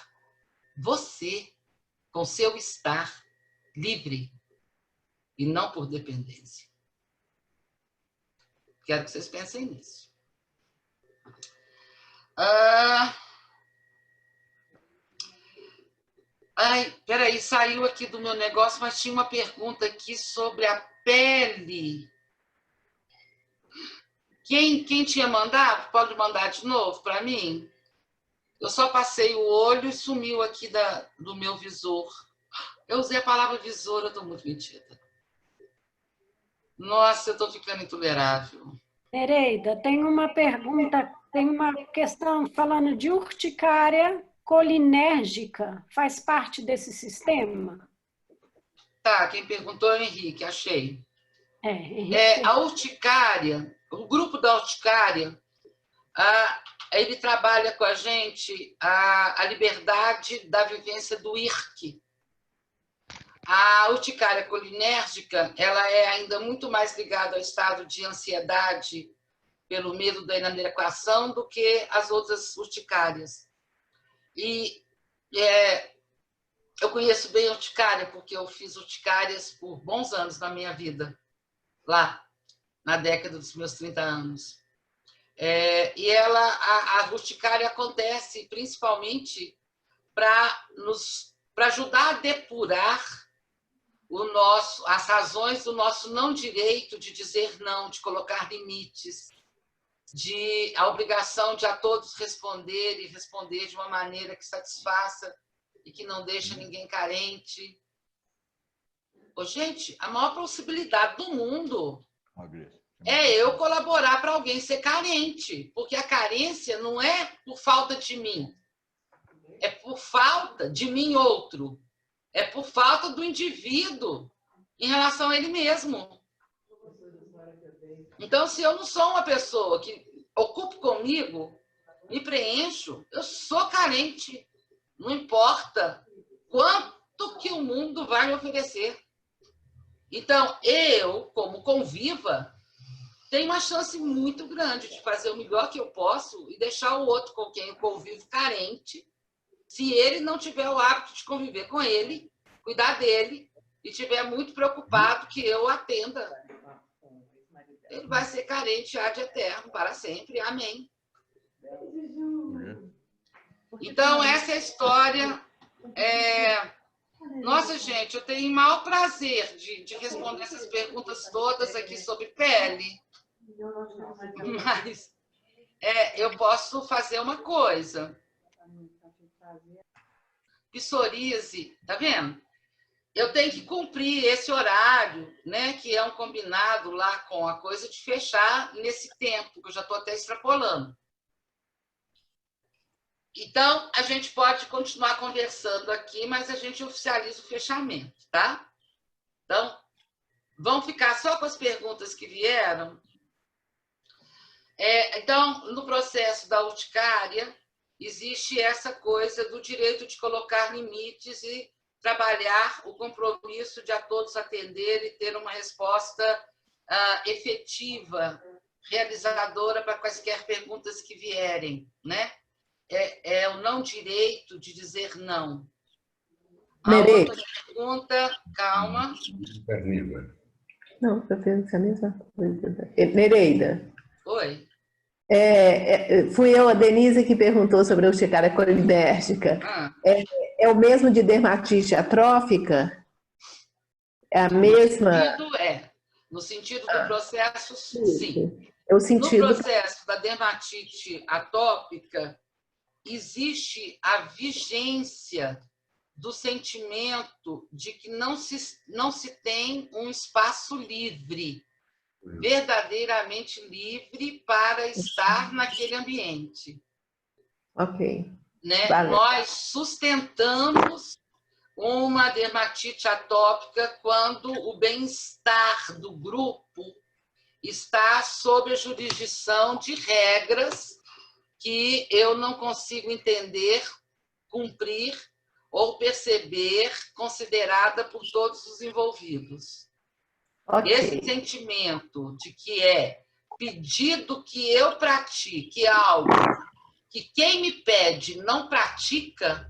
você, com seu estar livre e não por dependência. Quero que vocês pensem nisso. Ai, peraí, saiu aqui do meu negócio, mas tinha uma pergunta aqui sobre a pele. Quem tinha mandado, pode mandar de novo para mim? Eu só passei o olho e sumiu aqui do meu visor. Eu usei a palavra visor, eu estou muito metida. Nossa, eu estou ficando intolerável. Nereida, tem uma pergunta, tem uma questão falando de urticária colinérgica. Faz parte desse sistema? Tá, quem perguntou é o Henrique, achei. Henrique. A urticária, o grupo da urticária, ele trabalha com a gente a liberdade da vivência do IRC. A urticária colinérgica, ela é ainda muito mais ligada ao estado de ansiedade pelo medo da inadequação do que as outras urticárias. E eu conheço bem a urticária, porque eu fiz urticárias por bons anos na minha vida, lá, na década dos meus 30 anos. E a urticária acontece principalmente para ajudar a depurar as razões do nosso não direito de dizer não, de colocar limites, a obrigação de a todos responder e responder de uma maneira que satisfaça e que não deixa ninguém carente. Gente, a maior possibilidade do mundo é eu colaborar para alguém ser carente, porque a carência não é por falta de mim, é por falta de mim outro, é por falta do indivíduo em relação a ele mesmo. Então, se eu não sou uma pessoa que ocupo comigo, me preencho, eu sou carente. Não importa quanto que o mundo vai me oferecer. Então, eu, como conviva, tenho uma chance muito grande de fazer o melhor que eu posso e deixar o outro com quem eu convivo carente, se ele não tiver o hábito de conviver com ele, cuidar dele e estiver muito preocupado que eu atenda. Ele vai ser carente ad eterno, para sempre. Amém. Então, essa é a história. Nossa, gente, eu tenho o maior prazer de responder essas perguntas todas aqui sobre pele. Mas eu posso fazer uma coisa. Psoríase, tá vendo? Eu tenho que cumprir esse horário, né, que é um combinado lá com a coisa de fechar nesse tempo, que eu já estou até extrapolando. Então, a gente pode continuar conversando aqui, mas a gente oficializa o fechamento, tá? Então, vamos ficar só com as perguntas que vieram. Então, no processo da urticária, existe essa coisa do direito de colocar limites e trabalhar o compromisso de a todos atender e ter uma resposta efetiva, realizadora para quaisquer perguntas que vierem, né? É o não direito de dizer não. A outra pergunta, calma. Não, estou pensando a mesma coisa. Nereida. Oi. Fui eu, a Denise, que perguntou sobre a urticária colinérgica. É o mesmo de dermatite atrófica? É a mesma? No sentido do processo, sim. É o sentido... No processo da dermatite atópica, existe a vigência do sentimento de que não se tem um espaço livre, verdadeiramente livre para estar naquele ambiente. Ok. Né? Nós sustentamos uma dermatite atópica quando o bem-estar do grupo está sob a jurisdição de regras que eu não consigo entender, cumprir ou perceber, considerada por todos os envolvidos. Okay. Esse sentimento de que é pedido que eu pratique algo que quem me pede não pratica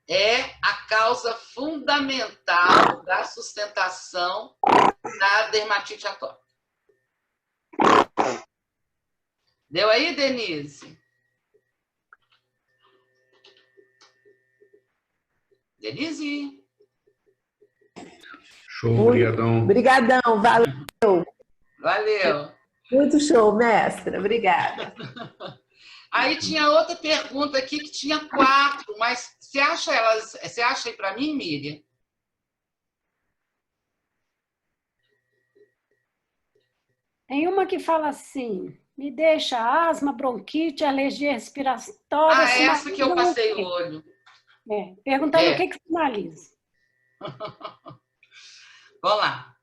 é a causa fundamental da sustentação da dermatite atópica. Deu aí, Denise? Denise? Show, obrigadão. Obrigadão, valeu. Valeu. Muito show, mestra. Obrigada. Aí tinha outra pergunta aqui que tinha 4, mas você acha aí para mim, Miriam? Tem uma que fala assim, me deixa asma, bronquite, alergia respiratória, Essa que eu passei o olho. Perguntando o que sinaliza. Vamos lá.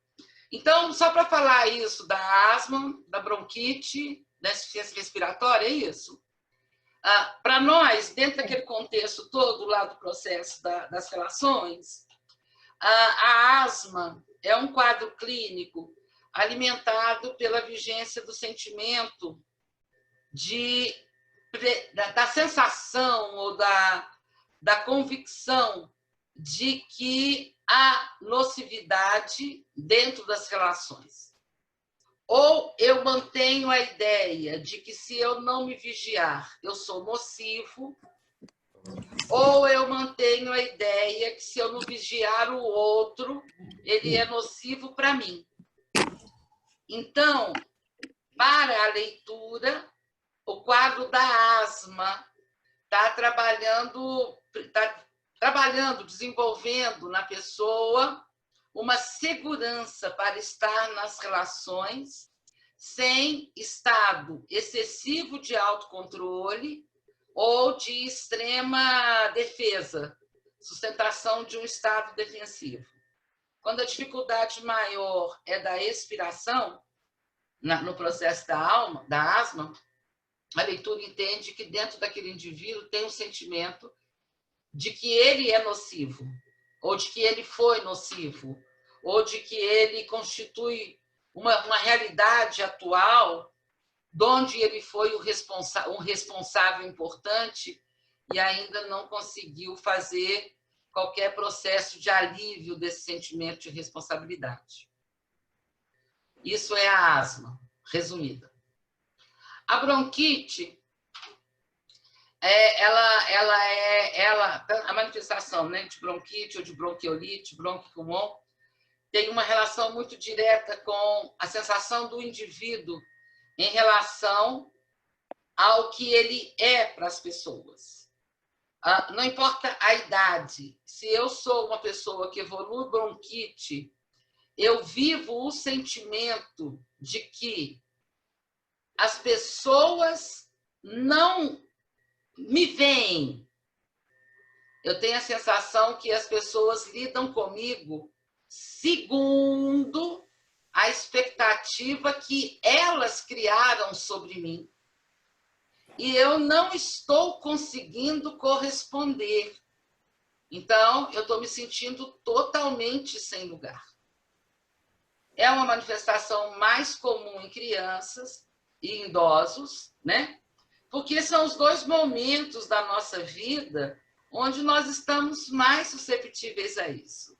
Então, só para falar isso da asma, da bronquite, da insuficiência respiratória, é isso? Para nós, dentro daquele contexto todo lá do processo das relações, a asma é um quadro clínico alimentado pela vigência do sentimento da sensação ou da convicção de que há nocividade dentro das relações. Ou eu mantenho a ideia de que se eu não me vigiar, eu sou nocivo, ou eu mantenho a ideia que se eu não vigiar o outro, ele é nocivo para mim. Então, para a leitura, o quadro da asma está trabalhando, desenvolvendo na pessoa uma segurança para estar nas relações sem estado excessivo de autocontrole ou de extrema defesa, sustentação de um estado defensivo. Quando a dificuldade maior é da expiração, no processo da asma, a leitura entende que dentro daquele indivíduo tem um sentimento de que ele é nocivo, ou de que ele foi nocivo, ou de que ele constitui uma realidade atual de onde ele foi um responsável importante e ainda não conseguiu fazer qualquer processo de alívio desse sentimento de responsabilidade. Isso é a asma, resumida. A bronquite, a manifestação, né, de bronquite ou de bronquiolite, bronquipulmão, tem uma relação muito direta com a sensação do indivíduo em relação ao que ele é para as pessoas. Não importa a idade, se eu sou uma pessoa que evolui bronquite, eu vivo o sentimento de que as pessoas não me veem. Eu tenho a sensação que as pessoas lidam comigo segundo a expectativa que elas criaram sobre mim. E eu não estou conseguindo corresponder. Então, eu estou me sentindo totalmente sem lugar. É uma manifestação mais comum em crianças e em idosos, né? Porque são os 2 momentos da nossa vida onde nós estamos mais susceptíveis a isso,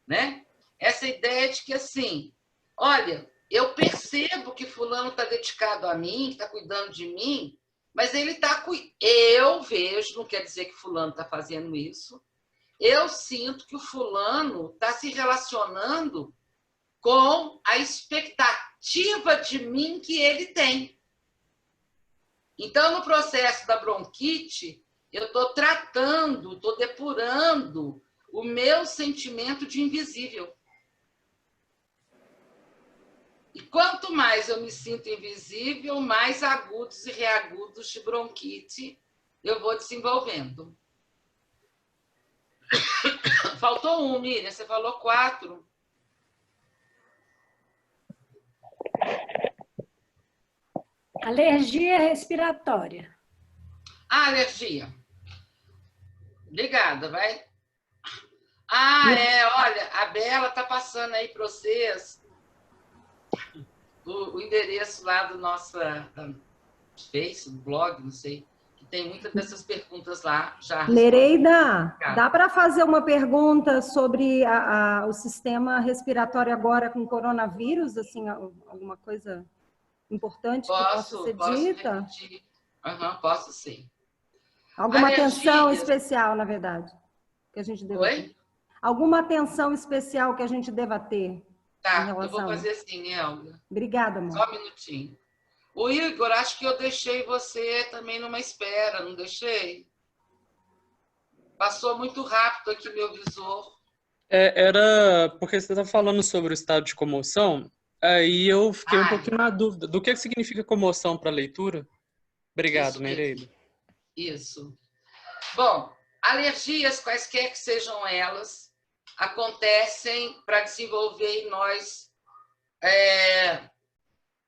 né? Essa ideia de que, assim, olha, eu percebo que fulano está dedicado a mim, está cuidando de mim, mas ele está... Eu vejo, não quer dizer que fulano está fazendo isso, eu sinto que o fulano está se relacionando com a expectativa de mim que ele tem. Então, no processo da bronquite, eu estou tratando, estou depurando o meu sentimento de invisível. E quanto mais eu me sinto invisível, mais agudos e reagudos de bronquite eu vou desenvolvendo. Faltou um, Miriam, você falou 4. Alergia respiratória. Alergia. Obrigada, vai. Olha, a Bela está passando aí para vocês o endereço lá do nosso Face, do blog, não sei, que tem muitas dessas perguntas lá já. Nereida, dá para fazer uma pergunta sobre o sistema respiratório agora com coronavírus, assim, alguma coisa importante que possa ser dita? Posso sim. Alguma atenção especial, na verdade, que a gente deva ter? Alguma atenção especial que a gente deva ter? Tá, eu vou fazer assim, Helga. Obrigada, amor. Só um minutinho. O Igor, acho que eu deixei você também numa espera, não deixei? Passou muito rápido aqui meu visor. Era porque você está falando sobre o estado de comoção, aí eu fiquei um pouquinho na dúvida. Do que significa comoção para a leitura? Obrigado, Nereida. Isso. Bom, alergias, quaisquer que sejam elas, acontecem para desenvolver em nós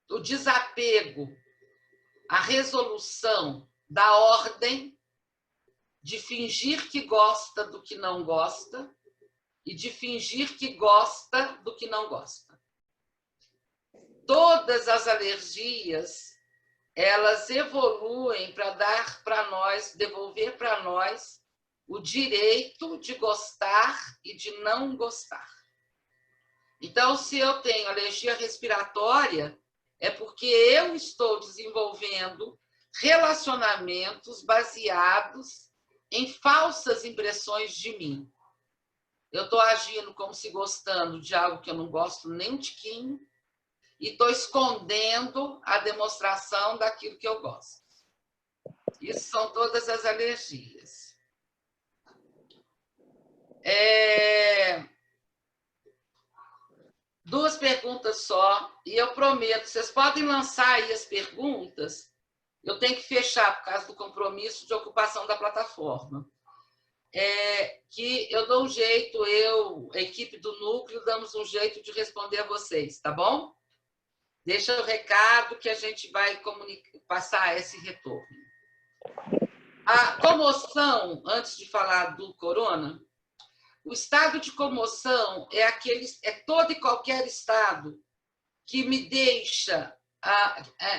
o desapego, a resolução da ordem de fingir que gosta do que não gosta e de fingir que gosta do que não gosta. Todas as alergias, elas evoluem para dar para nós, devolver para nós o direito de gostar e de não gostar. Então, se eu tenho alergia respiratória, é porque eu estou desenvolvendo relacionamentos baseados em falsas impressões de mim. Eu estou agindo como se gostando de algo que eu não gosto nem um tiquinho e estou escondendo a demonstração daquilo que eu gosto. Isso são todas as alergias. Duas perguntas só, e eu prometo, vocês podem lançar aí as perguntas, eu tenho que fechar por causa do compromisso de ocupação da plataforma. Que eu dou um jeito, a equipe do núcleo, damos um jeito de responder a vocês, tá bom? Deixa o recado que a gente vai passar esse retorno. A comoção, antes de falar do corona, o estado de comoção é todo e qualquer estado que me deixa,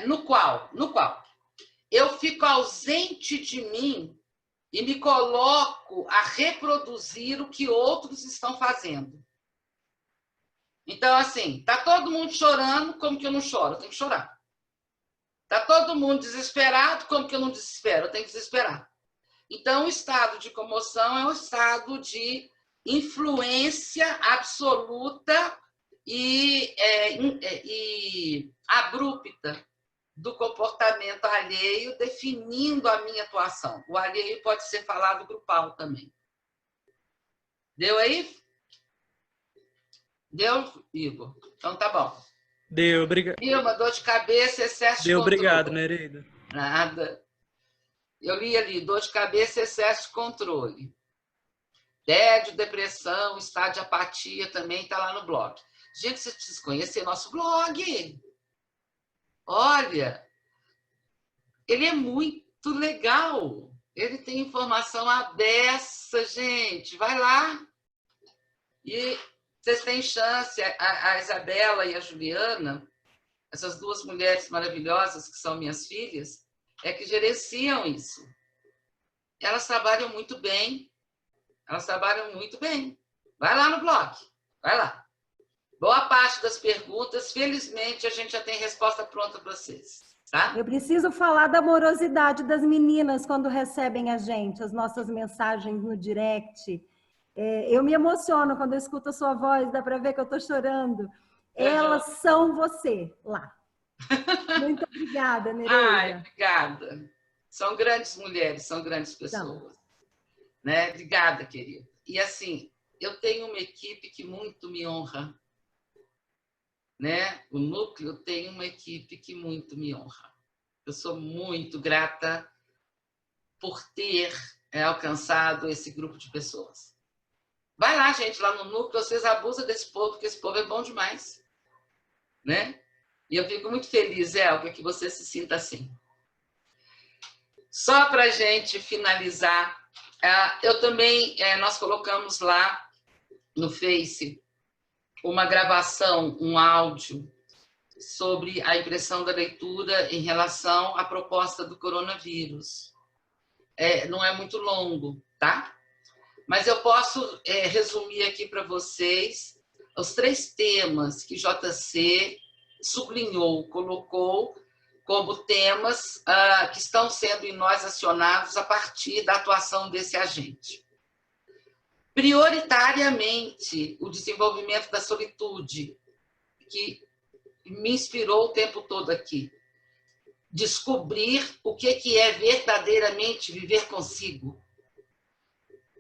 no qual eu fico ausente de mim e me coloco a reproduzir o que outros estão fazendo. Então, assim, tá todo mundo chorando, como que eu não choro? Eu tenho que chorar. Tá todo mundo desesperado, como que eu não desespero? Eu tenho que desesperar. Então, o estado de comoção é um estado de influência absoluta e abrupta do comportamento alheio, definindo a minha atuação. O alheio pode ser falado grupal também. Deu aí? Deu, Igor? Então tá bom. Deu, obrigado. Vilma, dor de cabeça, excesso de controle. Obrigado, Nereida. Nada. Eu li ali, dor de cabeça, excesso de controle. Tédio, depressão, estado de apatia também está lá no blog. Gente, vocês precisam conhecer nosso blog. Olha, ele é muito legal. Ele tem informação à beça, gente. Vai lá. E vocês têm chance. A Isabela e a Juliana, essas duas mulheres maravilhosas que são minhas filhas, que gerenciam isso. Elas trabalham muito bem. Elas trabalham muito bem. Vai lá no blog. Vai lá. Boa parte das perguntas, felizmente, a gente já tem resposta pronta para vocês. Tá? Eu preciso falar da amorosidade das meninas quando recebem a gente, as nossas mensagens no direct. Eu me emociono quando eu escuto a sua voz, dá para ver que eu estou chorando. Elas são você lá. Muito obrigada, Nereida. Ai, obrigada. São grandes mulheres, são grandes pessoas. Né? Obrigada, querida. E assim, eu tenho uma equipe que muito me honra. Né? O núcleo tem uma equipe que muito me honra. Eu sou muito grata por ter alcançado esse grupo de pessoas. Vai lá, gente, lá no núcleo, vocês abusam desse povo, porque esse povo é bom demais. Né? E eu fico muito feliz, Elga, que você se sinta assim. Só para a gente finalizar, eu também, nós colocamos lá no Face uma gravação, um áudio sobre a impressão da leitura em relação à proposta do coronavírus. Não é muito longo, tá? Mas eu posso resumir aqui para vocês os 3 temas que JC sublinhou, colocou como temas que estão sendo em nós acionados a partir da atuação desse agente. Prioritariamente, o desenvolvimento da solitude, que me inspirou o tempo todo aqui. descobrir o que é verdadeiramente viver consigo.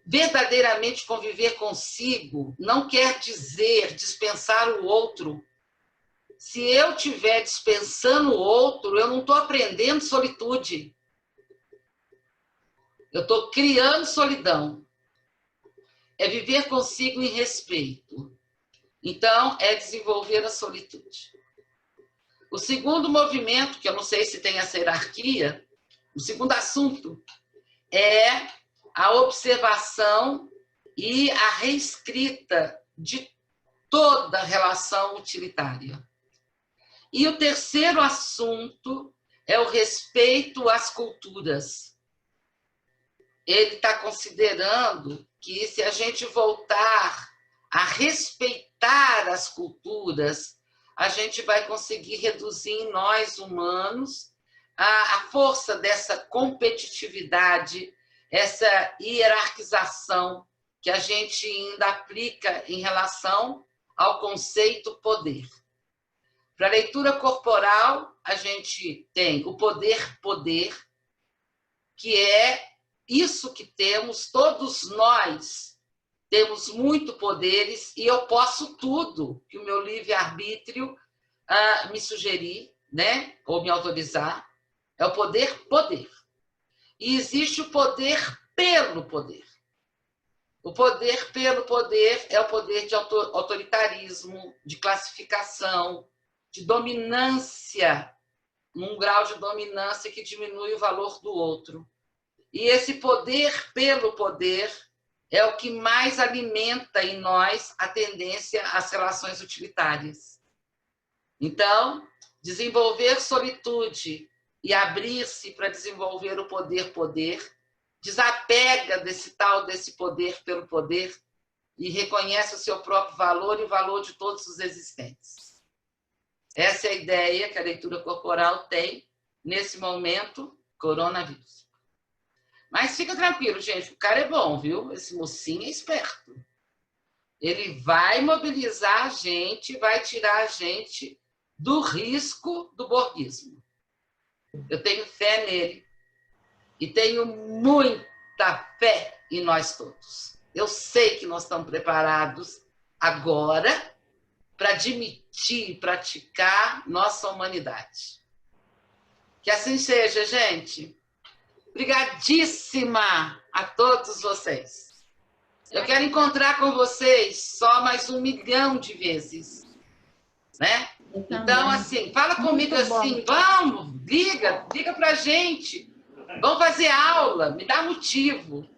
Verdadeiramente conviver consigo não quer dizer dispensar o outro. Se eu estiver dispensando o outro, eu não estou aprendendo solitude. Eu estou criando solidão. É viver consigo em respeito. Então, é desenvolver a solitude. O segundo movimento, que eu não sei se tem essa hierarquia, o segundo assunto é a observação e a reescrita de toda relação utilitária. E o terceiro assunto é o respeito às culturas. Ele está considerando que se a gente voltar a respeitar as culturas, a gente vai conseguir reduzir em nós, humanos, a força dessa competitividade, essa hierarquização que a gente ainda aplica em relação ao conceito poder. Para a leitura corporal, a gente tem o poder, que é isso que temos, todos nós temos muito poderes e eu posso tudo que o meu livre-arbítrio me sugerir, né? Ou me autorizar. É o poder. E existe o poder pelo poder. O poder pelo poder é o poder de autoritarismo, de classificação, de dominância, num grau de dominância que diminui o valor do outro. E esse poder pelo poder é o que mais alimenta em nós a tendência às relações utilitárias. Então, desenvolver solitude e abrir-se para desenvolver o poder, desapega desse poder pelo poder e reconhece o seu próprio valor e o valor de todos os existentes. Essa é a ideia que a leitura corporal tem nesse momento, coronavírus. Mas fica tranquilo, gente, o cara é bom, viu? Esse mocinho é esperto. Ele vai mobilizar a gente, vai tirar a gente do risco do borguismo. Eu tenho fé nele e tenho muita fé em nós todos. Eu sei que nós estamos preparados agora para admitir e praticar nossa humanidade. Que assim seja, gente. Obrigadíssima a todos vocês. Eu quero encontrar com vocês só mais 1 milhão de vezes, né? Então, assim, fala comigo assim, vamos, liga pra gente, vamos fazer aula, me dá motivo.